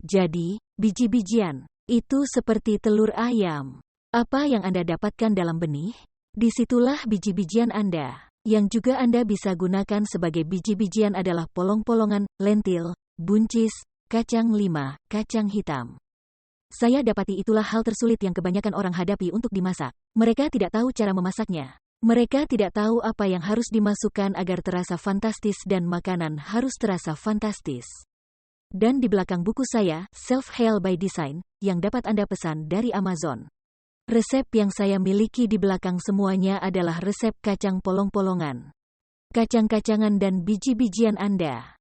Jadi, biji-bijian, itu seperti telur ayam. Apa yang Anda dapatkan dalam benih? Disitulah biji-bijian Anda. Yang juga Anda bisa gunakan sebagai biji-bijian adalah polong-polongan, lentil, buncis, kacang lima, kacang hitam. Saya dapati itulah hal tersulit yang kebanyakan orang hadapi untuk dimasak. Mereka tidak tahu cara memasaknya. Mereka tidak tahu apa yang harus dimasukkan agar terasa fantastis dan makanan harus terasa fantastis. Dan di belakang buku saya, Self-Heal by Design, yang dapat Anda pesan dari Amazon. Resep yang saya miliki di belakang semuanya adalah resep kacang polong-polongan, kacang-kacangan dan biji-bijian Anda.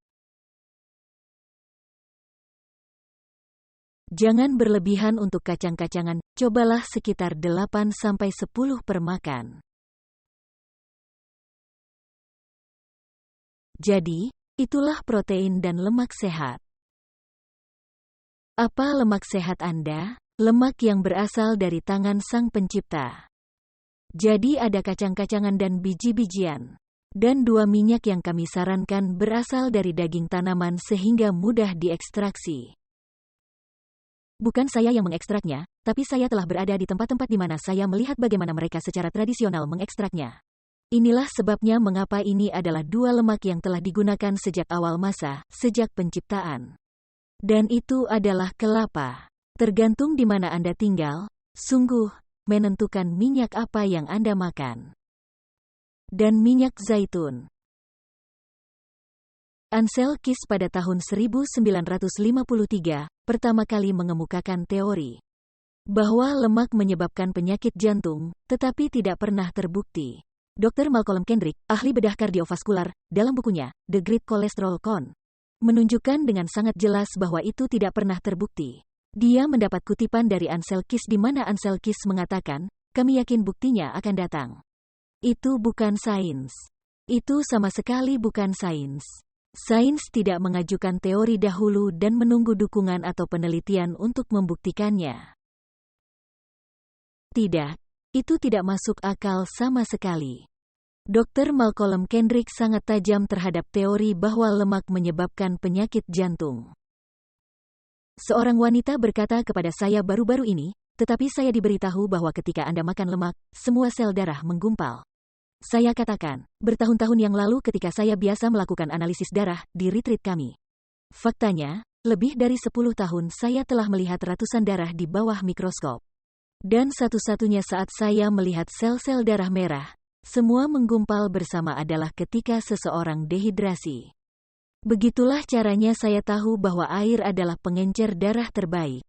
Jangan berlebihan untuk kacang-kacangan, cobalah sekitar 8-10 per makan. Jadi, itulah protein dan lemak sehat. Apa lemak sehat Anda? Lemak yang berasal dari tangan Sang Pencipta. Jadi ada kacang-kacangan dan biji-bijian. Dan 2 minyak yang kami sarankan berasal dari daging tanaman sehingga mudah diekstraksi. Bukan saya yang mengekstraknya, tapi saya telah berada di tempat-tempat di mana saya melihat bagaimana mereka secara tradisional mengekstraknya. Inilah sebabnya mengapa ini adalah 2 lemak yang telah digunakan sejak awal masa, sejak penciptaan. Dan itu adalah kelapa. Tergantung di mana Anda tinggal, sungguh, menentukan minyak apa yang Anda makan. Dan minyak zaitun. Ansel Keys pada tahun 1953, pertama kali mengemukakan teori bahwa lemak menyebabkan penyakit jantung, tetapi tidak pernah terbukti. Dr. Malcolm Kendrick, ahli bedah kardiovaskular, dalam bukunya, The Great Cholesterol Con, menunjukkan dengan sangat jelas bahwa itu tidak pernah terbukti. Dia mendapat kutipan dari Ansel Keys di mana Ansel Keys mengatakan, kami yakin buktinya akan datang. Itu bukan sains. Itu sama sekali bukan sains. Sains tidak mengajukan teori dahulu dan menunggu dukungan atau penelitian untuk membuktikannya. Tidak. Itu tidak masuk akal sama sekali. Dr. Malcolm Kendrick sangat tajam terhadap teori bahwa lemak menyebabkan penyakit jantung. Seorang wanita berkata kepada saya baru-baru ini, tetapi saya diberitahu bahwa ketika Anda makan lemak, semua sel darah menggumpal. Saya katakan, bertahun-tahun yang lalu ketika saya biasa melakukan analisis darah di retreat kami. Faktanya, lebih dari 10 tahun saya telah melihat ratusan darah di bawah mikroskop. Dan satu-satunya saat saya melihat sel-sel darah merah, semua menggumpal bersama adalah ketika seseorang dehidrasi. Begitulah caranya saya tahu bahwa air adalah pengencer darah terbaik.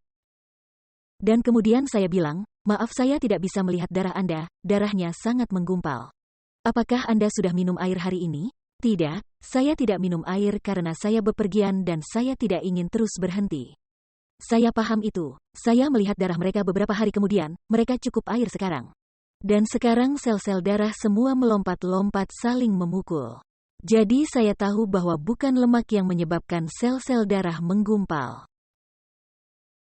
Dan kemudian saya bilang, maaf saya tidak bisa melihat darah Anda, darahnya sangat menggumpal. Apakah Anda sudah minum air hari ini? Tidak, saya tidak minum air karena saya bepergian dan saya tidak ingin terus berhenti. Saya paham itu. Saya melihat darah mereka beberapa hari kemudian, mereka cukup air sekarang. Dan sekarang sel-sel darah semua melompat-lompat saling memukul. Jadi saya tahu bahwa bukan lemak yang menyebabkan sel-sel darah menggumpal.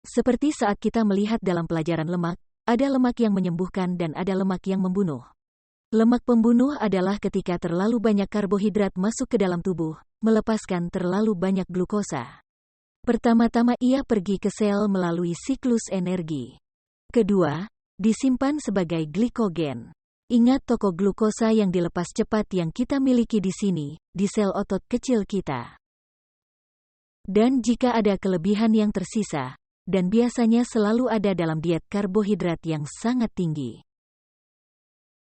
Seperti saat kita melihat dalam pelajaran lemak, ada lemak yang menyembuhkan dan ada lemak yang membunuh. Lemak pembunuh adalah ketika terlalu banyak karbohidrat masuk ke dalam tubuh, melepaskan terlalu banyak glukosa. Pertama-tama ia pergi ke sel melalui siklus energi. Kedua, disimpan sebagai glikogen. Ingat toko glukosa yang dilepas cepat yang kita miliki di sini, di sel otot kecil kita. Dan jika ada kelebihan yang tersisa, dan biasanya selalu ada dalam diet karbohidrat yang sangat tinggi,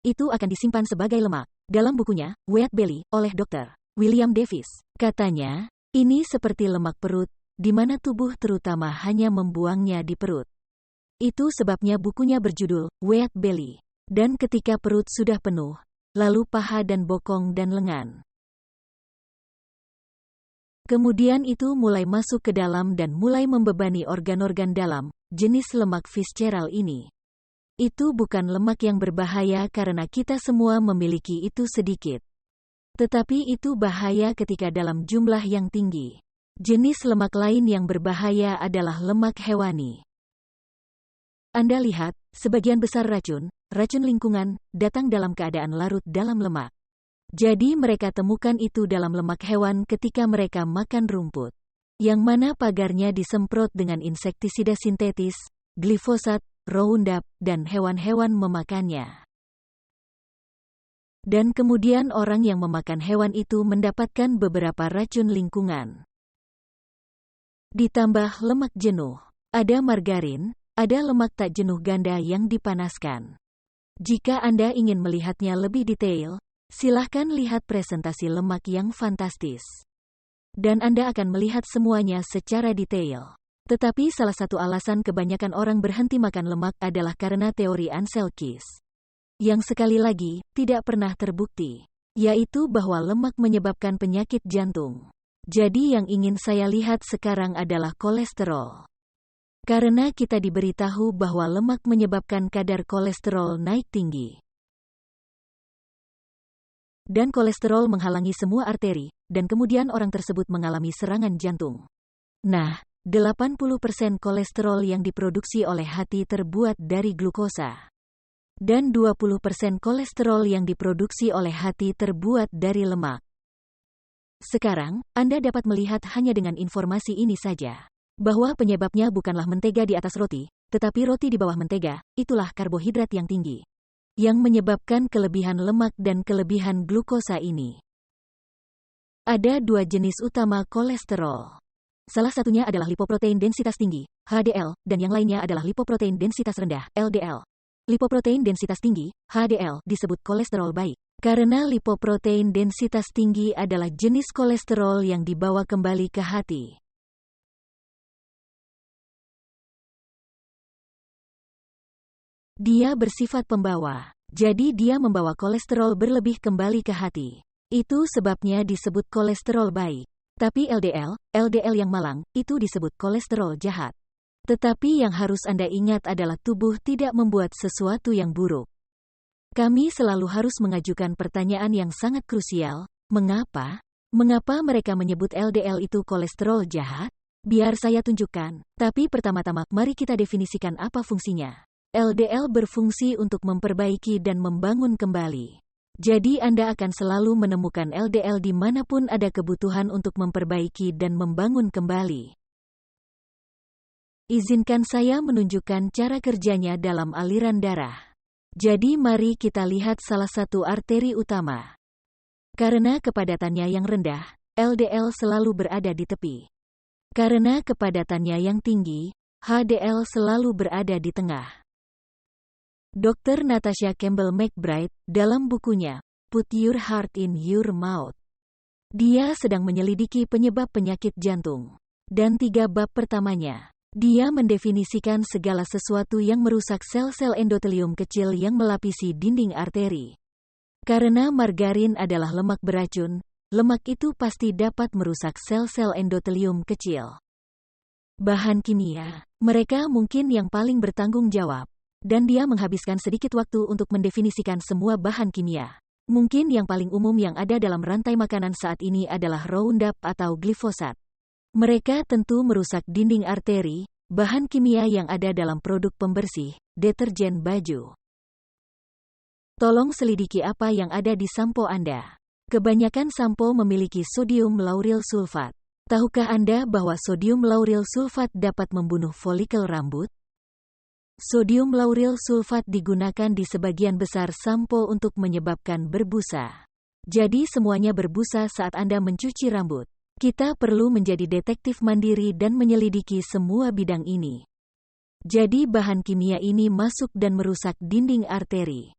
itu akan disimpan sebagai lemak. Dalam bukunya, Weight Belly, oleh Dr. William Davis, katanya, ini seperti lemak perut, di mana tubuh terutama hanya membuangnya di perut. Itu sebabnya bukunya berjudul Weight Belly. Dan ketika perut sudah penuh, lalu paha dan bokong dan lengan, kemudian itu mulai masuk ke dalam dan mulai membebani organ-organ dalam. Jenis lemak visceral ini, itu bukan lemak yang berbahaya karena kita semua memiliki itu sedikit. Tetapi itu bahaya ketika dalam jumlah yang tinggi. Jenis lemak lain yang berbahaya adalah lemak hewani. Anda lihat, sebagian besar racun lingkungan, datang dalam keadaan larut dalam lemak. Jadi mereka temukan itu dalam lemak hewan ketika mereka makan rumput, yang mana pagarnya disemprot dengan insektisida sintetis, glifosat, Roundup, dan hewan-hewan memakannya. Dan kemudian orang yang memakan hewan itu mendapatkan beberapa racun lingkungan. Ditambah lemak jenuh. Ada margarin, ada lemak tak jenuh ganda yang dipanaskan. Jika Anda ingin melihatnya lebih detail, silahkan lihat presentasi lemak yang fantastis. Dan Anda akan melihat semuanya secara detail. Tetapi salah satu alasan kebanyakan orang berhenti makan lemak adalah karena teori Ansel Keys, yang sekali lagi, tidak pernah terbukti, yaitu bahwa lemak menyebabkan penyakit jantung. Jadi yang ingin saya lihat sekarang adalah kolesterol. Karena kita diberitahu bahwa lemak menyebabkan kadar kolesterol naik tinggi. Dan kolesterol menghalangi semua arteri, dan kemudian orang tersebut mengalami serangan jantung. Nah, 80% kolesterol yang diproduksi oleh hati terbuat dari glukosa. Dan 20% kolesterol yang diproduksi oleh hati terbuat dari lemak. Sekarang, Anda dapat melihat hanya dengan informasi ini saja, bahwa penyebabnya bukanlah mentega di atas roti, tetapi roti di bawah mentega. Itulah karbohidrat yang tinggi, yang menyebabkan kelebihan lemak dan kelebihan glukosa ini. Ada dua jenis utama kolesterol. Salah satunya adalah lipoprotein densitas tinggi, HDL, dan yang lainnya adalah lipoprotein densitas rendah, LDL. Lipoprotein densitas tinggi, HDL, disebut kolesterol baik, karena lipoprotein densitas tinggi adalah jenis kolesterol yang dibawa kembali ke hati. Dia bersifat pembawa, jadi dia membawa kolesterol berlebih kembali ke hati. Itu sebabnya disebut kolesterol baik. Tapi LDL yang malang, itu disebut kolesterol jahat. Tetapi yang harus Anda ingat adalah tubuh tidak membuat sesuatu yang buruk. Kami selalu harus mengajukan pertanyaan yang sangat krusial, mengapa? Mengapa mereka menyebut LDL itu kolesterol jahat? Biar saya tunjukkan, tapi pertama-tama mari kita definisikan apa fungsinya. LDL berfungsi untuk memperbaiki dan membangun kembali. Jadi Anda akan selalu menemukan LDL dimanapun ada kebutuhan untuk memperbaiki dan membangun kembali. Izinkan saya menunjukkan cara kerjanya dalam aliran darah. Jadi mari kita lihat salah satu arteri utama. Karena kepadatannya yang rendah, LDL selalu berada di tepi. Karena kepadatannya yang tinggi, HDL selalu berada di tengah. Dr. Natasha Campbell McBride, dalam bukunya, Put Your Heart in Your Mouth, dia sedang menyelidiki penyebab penyakit jantung. Dan 3 bab pertamanya, dia mendefinisikan segala sesuatu yang merusak sel-sel endotelium kecil yang melapisi dinding arteri. Karena margarin adalah lemak beracun, lemak itu pasti dapat merusak sel-sel endotelium kecil. Bahan kimia, mereka mungkin yang paling bertanggung jawab. Dan dia menghabiskan sedikit waktu untuk mendefinisikan semua bahan kimia. Mungkin yang paling umum yang ada dalam rantai makanan saat ini adalah Roundup atau glifosat. Mereka tentu merusak dinding arteri, bahan kimia yang ada dalam produk pembersih, deterjen baju. Tolong selidiki apa yang ada di sampo Anda. Kebanyakan sampo memiliki sodium lauryl sulfat. Tahukah Anda bahwa sodium lauryl sulfat dapat membunuh folikel rambut? Sodium lauryl sulfat digunakan di sebagian besar sampo untuk menyebabkan berbusa. Jadi semuanya berbusa saat Anda mencuci rambut. Kita perlu menjadi detektif mandiri dan menyelidiki semua bidang ini. Jadi bahan kimia ini masuk dan merusak dinding arteri.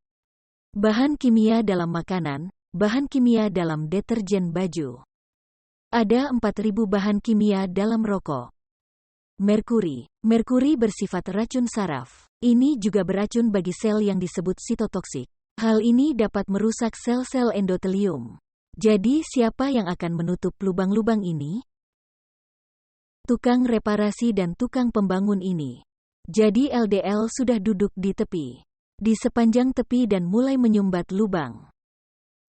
Bahan kimia dalam makanan, bahan kimia dalam deterjen baju. Ada 4.000 bahan kimia dalam rokok. Merkuri. Merkuri bersifat racun saraf. Ini juga beracun bagi sel yang disebut sitotoksik. Hal ini dapat merusak sel-sel endotelium. Jadi siapa yang akan menutup lubang-lubang ini? Tukang reparasi dan tukang pembangun ini. Jadi LDL sudah duduk di tepi. Di sepanjang tepi dan mulai menyumbat lubang.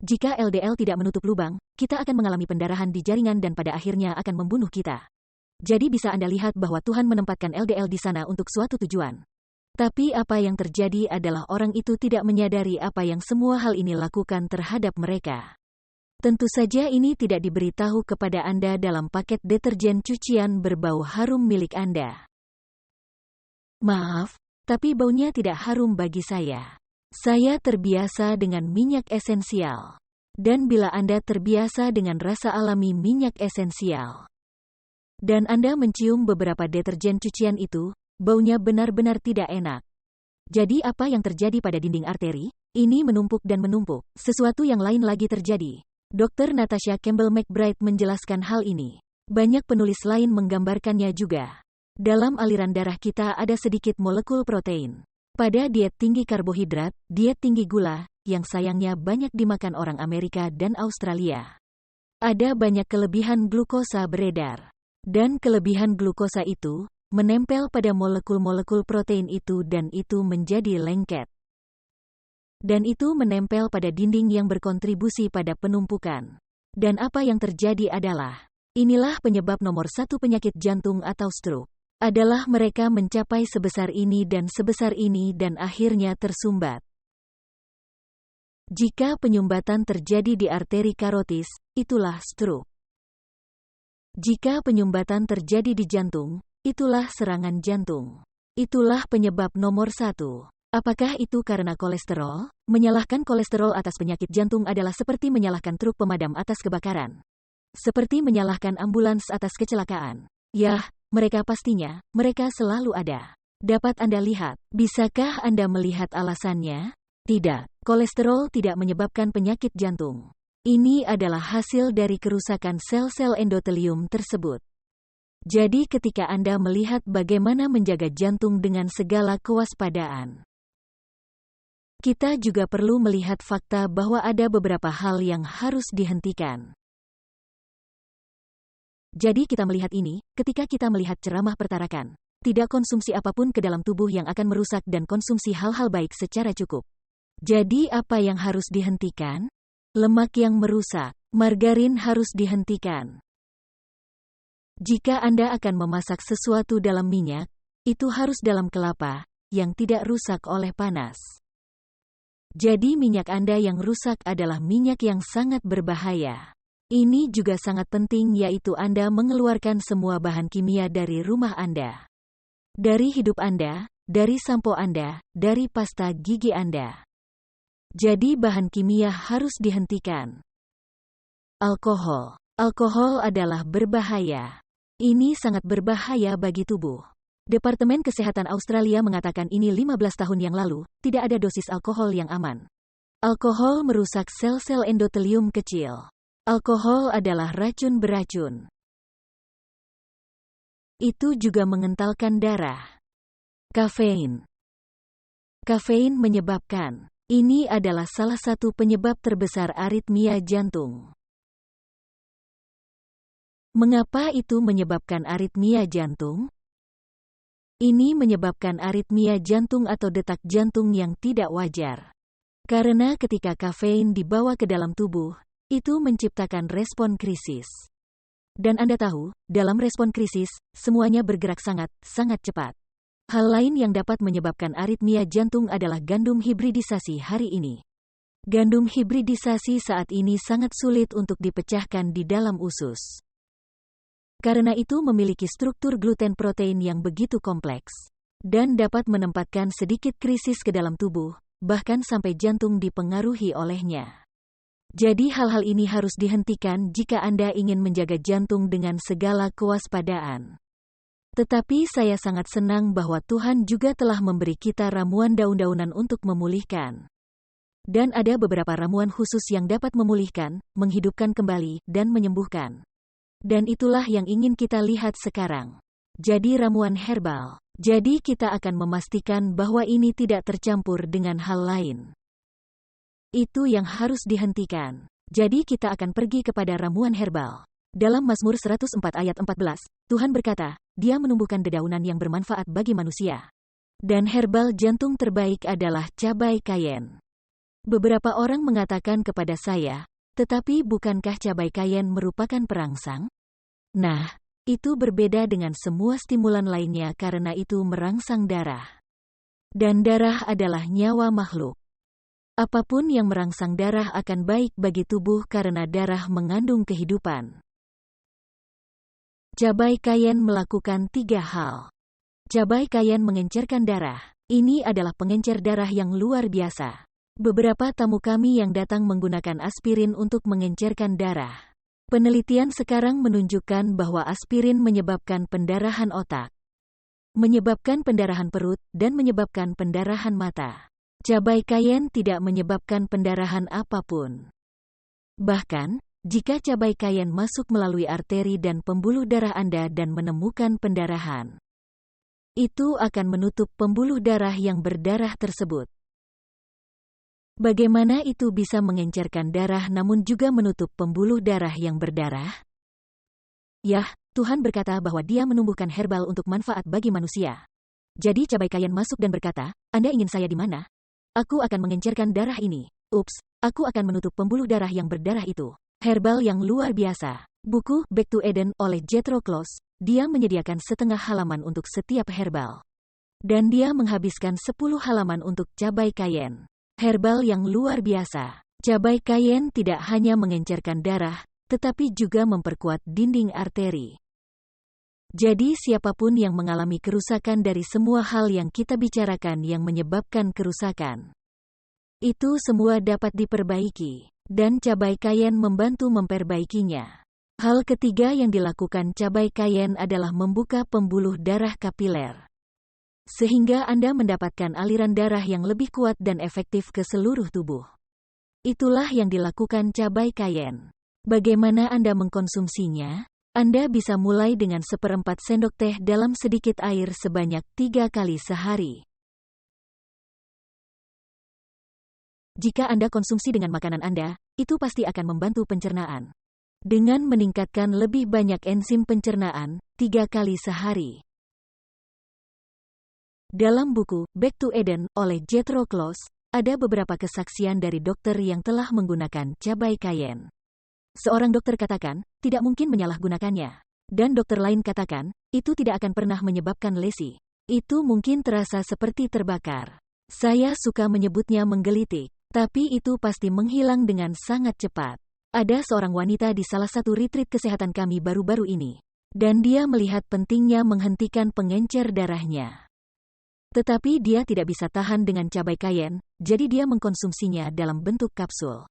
Jika LDL tidak menutup lubang, kita akan mengalami pendarahan di jaringan dan pada akhirnya akan membunuh kita. Jadi bisa Anda lihat bahwa Tuhan menempatkan LDL di sana untuk suatu tujuan. Tapi apa yang terjadi adalah orang itu tidak menyadari apa yang semua hal ini lakukan terhadap mereka. Tentu saja ini tidak diberitahu kepada Anda dalam paket deterjen cucian berbau harum milik Anda. Maaf, tapi baunya tidak harum bagi saya. Saya terbiasa dengan minyak esensial. Dan bila Anda terbiasa dengan rasa alami minyak esensial, dan Anda mencium beberapa deterjen cucian itu, baunya benar-benar tidak enak. Jadi apa yang terjadi pada dinding arteri? Ini menumpuk dan menumpuk. Sesuatu yang lain lagi terjadi. Dr. Natasha Campbell McBride menjelaskan hal ini. Banyak penulis lain menggambarkannya juga. Dalam aliran darah kita ada sedikit molekul protein. Pada diet tinggi karbohidrat, diet tinggi gula, yang sayangnya banyak dimakan orang Amerika dan Australia. Ada banyak kelebihan glukosa beredar. Dan kelebihan glukosa itu, menempel pada molekul-molekul protein itu dan itu menjadi lengket. Dan itu menempel pada dinding yang berkontribusi pada penumpukan. Dan apa yang terjadi adalah, inilah penyebab nomor 1 penyakit jantung atau stroke. Adalah mereka mencapai sebesar ini dan akhirnya tersumbat. Jika penyumbatan terjadi di arteri karotis, itulah stroke. Jika penyumbatan terjadi di jantung, itulah serangan jantung. Itulah penyebab nomor 1. Apakah itu karena kolesterol? Menyalahkan kolesterol atas penyakit jantung adalah seperti menyalahkan truk pemadam atas kebakaran. Seperti menyalahkan ambulans atas kecelakaan. Yah, mereka selalu ada. Dapat Anda lihat, bisakah Anda melihat alasannya? Tidak, kolesterol tidak menyebabkan penyakit jantung. Ini adalah hasil dari kerusakan sel-sel endotelium tersebut. Jadi ketika Anda melihat bagaimana menjaga jantung dengan segala kewaspadaan, kita juga perlu melihat fakta bahwa ada beberapa hal yang harus dihentikan. Jadi kita melihat ini, ketika kita melihat ceramah pertarakan. Tidak konsumsi apapun ke dalam tubuh yang akan merusak dan konsumsi hal-hal baik secara cukup. Jadi apa yang harus dihentikan? Lemak yang merusak, margarin harus dihentikan. Jika Anda akan memasak sesuatu dalam minyak, itu harus dalam kelapa, yang tidak rusak oleh panas. Jadi minyak Anda yang rusak adalah minyak yang sangat berbahaya. Ini juga sangat penting yaitu Anda mengeluarkan semua bahan kimia dari rumah Anda. Dari hidup Anda, dari sampo Anda, dari pasta gigi Anda. Jadi bahan kimia harus dihentikan. Alkohol. Alkohol adalah berbahaya. Ini sangat berbahaya bagi tubuh. Departemen Kesehatan Australia mengatakan ini 15 tahun yang lalu, tidak ada dosis alkohol yang aman. Alkohol merusak sel-sel endotelium kecil. Alkohol adalah racun beracun. Itu juga mengentalkan darah. Kafein. Kafein menyebabkan. Ini adalah salah satu penyebab terbesar aritmia jantung. Mengapa itu menyebabkan aritmia jantung? Ini menyebabkan aritmia jantung atau detak jantung yang tidak wajar. Karena ketika kafein dibawa ke dalam tubuh, itu menciptakan respon krisis. Dan Anda tahu, dalam respon krisis, semuanya bergerak sangat cepat. Hal lain yang dapat menyebabkan aritmia jantung adalah gandum hibridisasi hari ini. Gandum hibridisasi saat ini sangat sulit untuk dipecahkan di dalam usus. Karena itu memiliki struktur gluten protein yang begitu kompleks. Dan dapat menempatkan sedikit krisis ke dalam tubuh, bahkan sampai jantung dipengaruhi olehnya. Jadi hal-hal ini harus dihentikan jika Anda ingin menjaga jantung dengan segala kewaspadaan. Tetapi saya sangat senang bahwa Tuhan juga telah memberi kita ramuan daun-daunan untuk memulihkan. Dan ada beberapa ramuan khusus yang dapat memulihkan, menghidupkan kembali, dan menyembuhkan. Dan itulah yang ingin kita lihat sekarang. Jadi ramuan herbal. Jadi kita akan memastikan bahwa ini tidak tercampur dengan hal lain. Itu yang harus dihentikan. Jadi kita akan pergi kepada ramuan herbal. Dalam Mazmur 104 ayat 14, Tuhan berkata, Dia menumbuhkan dedaunan yang bermanfaat bagi manusia. Dan herbal jantung terbaik adalah cabai kayen. Beberapa orang mengatakan kepada saya, tetapi bukankah cabai kayen merupakan perangsang? Nah, itu berbeda dengan semua stimulan lainnya karena itu merangsang darah. Dan darah adalah nyawa makhluk. Apapun yang merangsang darah akan baik bagi tubuh karena darah mengandung kehidupan. Cabai kayen melakukan 3 hal. Cabai kayen mengencerkan darah. Ini adalah pengencer darah yang luar biasa. Beberapa tamu kami yang datang menggunakan aspirin untuk mengencerkan darah. Penelitian sekarang menunjukkan bahwa aspirin menyebabkan pendarahan otak, menyebabkan pendarahan perut, dan menyebabkan pendarahan mata. Cabai kayen tidak menyebabkan pendarahan apapun. Bahkan, jika cabai kayen masuk melalui arteri dan pembuluh darah Anda dan menemukan pendarahan, itu akan menutup pembuluh darah yang berdarah tersebut. Bagaimana itu bisa mengencerkan darah namun juga menutup pembuluh darah yang berdarah? Yah, Tuhan berkata bahwa Dia menumbuhkan herbal untuk manfaat bagi manusia. Jadi cabai kayen masuk dan berkata, Anda ingin saya di mana? Aku akan mengencerkan darah ini. Ups, aku akan menutup pembuluh darah yang berdarah itu. Herbal yang luar biasa. Buku Back to Eden oleh Jethro Kloss. Dia menyediakan setengah halaman untuk setiap herbal. Dan dia menghabiskan 10 halaman untuk cabai kayen. Herbal yang luar biasa. Cabai kayen tidak hanya mengencerkan darah, tetapi juga memperkuat dinding arteri. Jadi siapapun yang mengalami kerusakan dari semua hal yang kita bicarakan yang menyebabkan kerusakan, itu semua dapat diperbaiki, dan cabai kayen membantu memperbaikinya. Hal ketiga yang dilakukan cabai kayen adalah membuka pembuluh darah kapiler, sehingga Anda mendapatkan aliran darah yang lebih kuat dan efektif ke seluruh tubuh. Itulah yang dilakukan cabai kayen. Bagaimana Anda mengkonsumsinya? Anda bisa mulai dengan 1/4 sendok teh dalam sedikit air sebanyak 3 kali sehari. Jika Anda konsumsi dengan makanan Anda, itu pasti akan membantu pencernaan. Dengan meningkatkan lebih banyak enzim pencernaan, 3 kali sehari. Dalam buku Back to Eden oleh Jethro Kloss, ada beberapa kesaksian dari dokter yang telah menggunakan cabai kayen. Seorang dokter katakan, tidak mungkin menyalahgunakannya. Dan dokter lain katakan, itu tidak akan pernah menyebabkan lesi. Itu mungkin terasa seperti terbakar. Saya suka menyebutnya menggelitik, tapi itu pasti menghilang dengan sangat cepat. Ada seorang wanita di salah satu retreat kesehatan kami baru-baru ini. Dan dia melihat pentingnya menghentikan pengencer darahnya. Tetapi dia tidak bisa tahan dengan cabai kayen, jadi dia mengkonsumsinya dalam bentuk kapsul.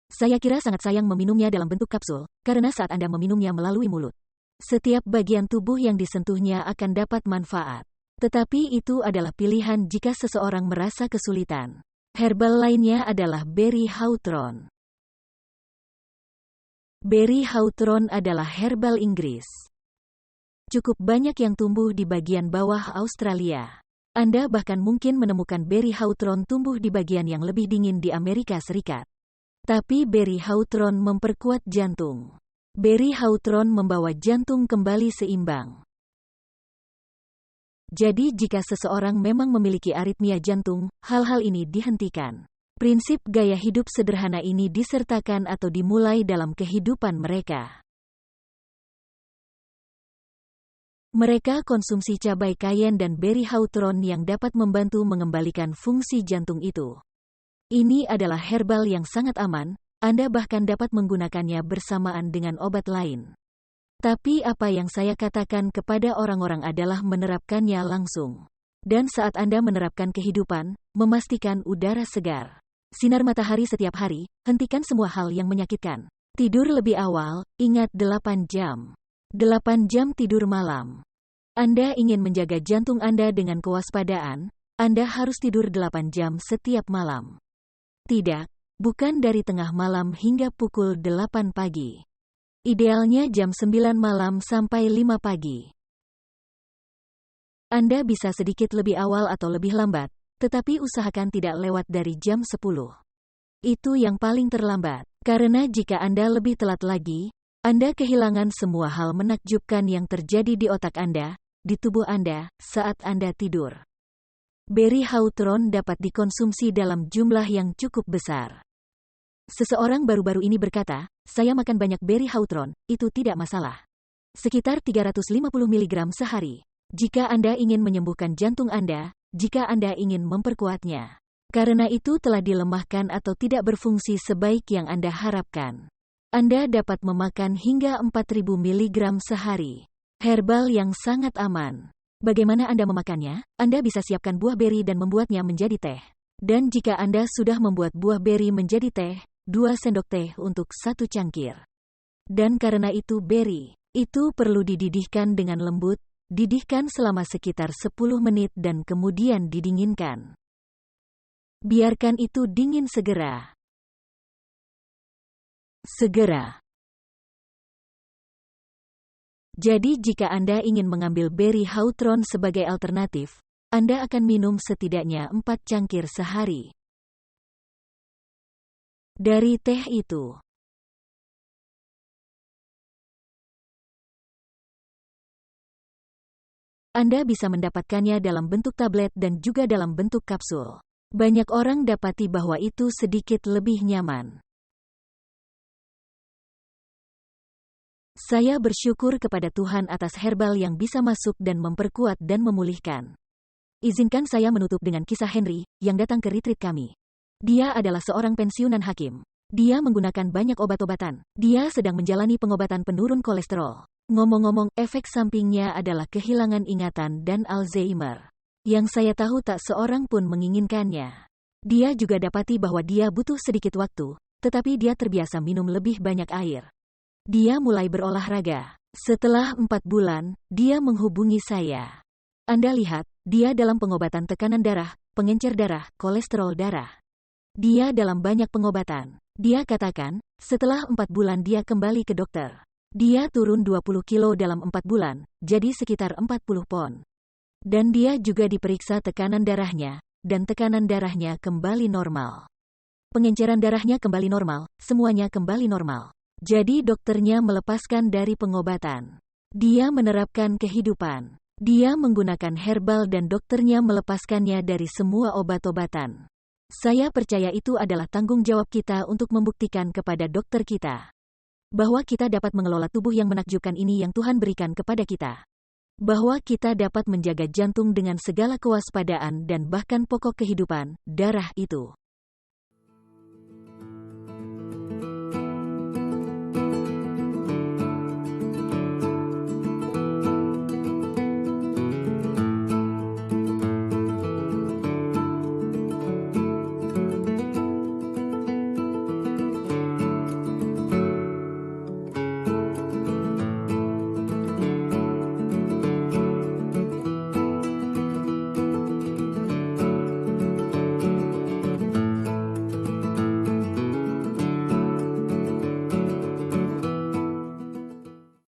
Saya kira sangat sayang meminumnya dalam bentuk kapsul, karena saat Anda meminumnya melalui mulut, setiap bagian tubuh yang disentuhnya akan dapat manfaat. Tetapi itu adalah pilihan jika seseorang merasa kesulitan. Herbal lainnya adalah Berry Hawthorn. Berry Hawthorn adalah herbal Inggris. Cukup banyak yang tumbuh di bagian bawah Australia. Anda bahkan mungkin menemukan Berry Hawthorn tumbuh di bagian yang lebih dingin di Amerika Serikat. Tapi Berry Hawthorn memperkuat jantung. Berry Hawthorn membawa jantung kembali seimbang. Jadi jika seseorang memang memiliki aritmia jantung, hal-hal ini dihentikan. Prinsip gaya hidup sederhana ini disertakan atau dimulai dalam kehidupan mereka. Mereka konsumsi cabai kayen dan Berry Hawthorn yang dapat membantu mengembalikan fungsi jantung itu. Ini adalah herbal yang sangat aman, Anda bahkan dapat menggunakannya bersamaan dengan obat lain. Tapi apa yang saya katakan kepada orang-orang adalah menerapkannya langsung. Dan saat Anda menerapkan kehidupan, memastikan udara segar. Sinar matahari setiap hari, hentikan semua hal yang menyakitkan. Tidur lebih awal, ingat 8 jam. 8 jam tidur malam. Anda ingin menjaga jantung Anda dengan kewaspadaan, Anda harus tidur 8 jam setiap malam. Tidak, bukan dari tengah malam hingga pukul 8 pagi. Idealnya jam 9 malam sampai 5 pagi. Anda bisa sedikit lebih awal atau lebih lambat, tetapi usahakan tidak lewat dari jam 10. Itu yang paling terlambat, karena jika Anda lebih telat lagi, Anda kehilangan semua hal menakjubkan yang terjadi di otak Anda, di tubuh Anda, saat Anda tidur. Beri Hautron dapat dikonsumsi dalam jumlah yang cukup besar. Seseorang baru-baru ini berkata, saya makan banyak beri Hautron, itu tidak masalah. Sekitar 350 mg sehari. Jika Anda ingin menyembuhkan jantung Anda, jika Anda ingin memperkuatnya. Karena itu telah dilemahkan atau tidak berfungsi sebaik yang Anda harapkan. Anda dapat memakan hingga 4000 mg sehari. Herbal yang sangat aman. Bagaimana Anda memakannya? Anda bisa siapkan buah beri dan membuatnya menjadi teh. Dan jika Anda sudah membuat buah beri menjadi teh, 2 sendok teh untuk 1 cangkir. Dan karena itu beri itu perlu dididihkan dengan lembut, didihkan selama sekitar 10 menit dan kemudian didinginkan. Biarkan itu dingin segera. Segera. Jadi jika Anda ingin mengambil beri Hautron sebagai alternatif, Anda akan minum setidaknya 4 cangkir sehari. Dari teh itu. Anda bisa mendapatkannya dalam bentuk tablet dan juga dalam bentuk kapsul. Banyak orang dapati bahwa itu sedikit lebih nyaman. Saya bersyukur kepada Tuhan atas herbal yang bisa masuk dan memperkuat dan memulihkan. Izinkan saya menutup dengan kisah Henry, yang datang ke retreat kami. Dia adalah seorang pensiunan hakim. Dia menggunakan banyak obat-obatan. Dia sedang menjalani pengobatan penurun kolesterol. Ngomong-ngomong, efek sampingnya adalah kehilangan ingatan dan Alzheimer. Yang saya tahu tak seorang pun menginginkannya. Dia juga dapati bahwa dia butuh sedikit waktu, tetapi dia terbiasa minum lebih banyak air. Dia mulai berolahraga. Setelah 4 bulan, dia menghubungi saya. Anda lihat, dia dalam pengobatan tekanan darah, pengencer darah, kolesterol darah. Dia dalam banyak pengobatan. Dia katakan, setelah 4 bulan dia kembali ke dokter. Dia turun 20 kilo dalam 4 bulan, jadi sekitar 40 pon. Dan dia juga diperiksa tekanan darahnya, dan tekanan darahnya kembali normal. Pengenceran darahnya kembali normal, semuanya kembali normal. Jadi dokternya melepaskan dari pengobatan. Dia menerapkan kehidupan. Dia menggunakan herbal dan dokternya melepaskannya dari semua obat-obatan. Saya percaya itu adalah tanggung jawab kita untuk membuktikan kepada dokter kita bahwa kita dapat mengelola tubuh yang menakjubkan ini yang Tuhan berikan kepada kita. Bahwa kita dapat menjaga jantung dengan segala kewaspadaan dan bahkan pokok kehidupan, darah itu.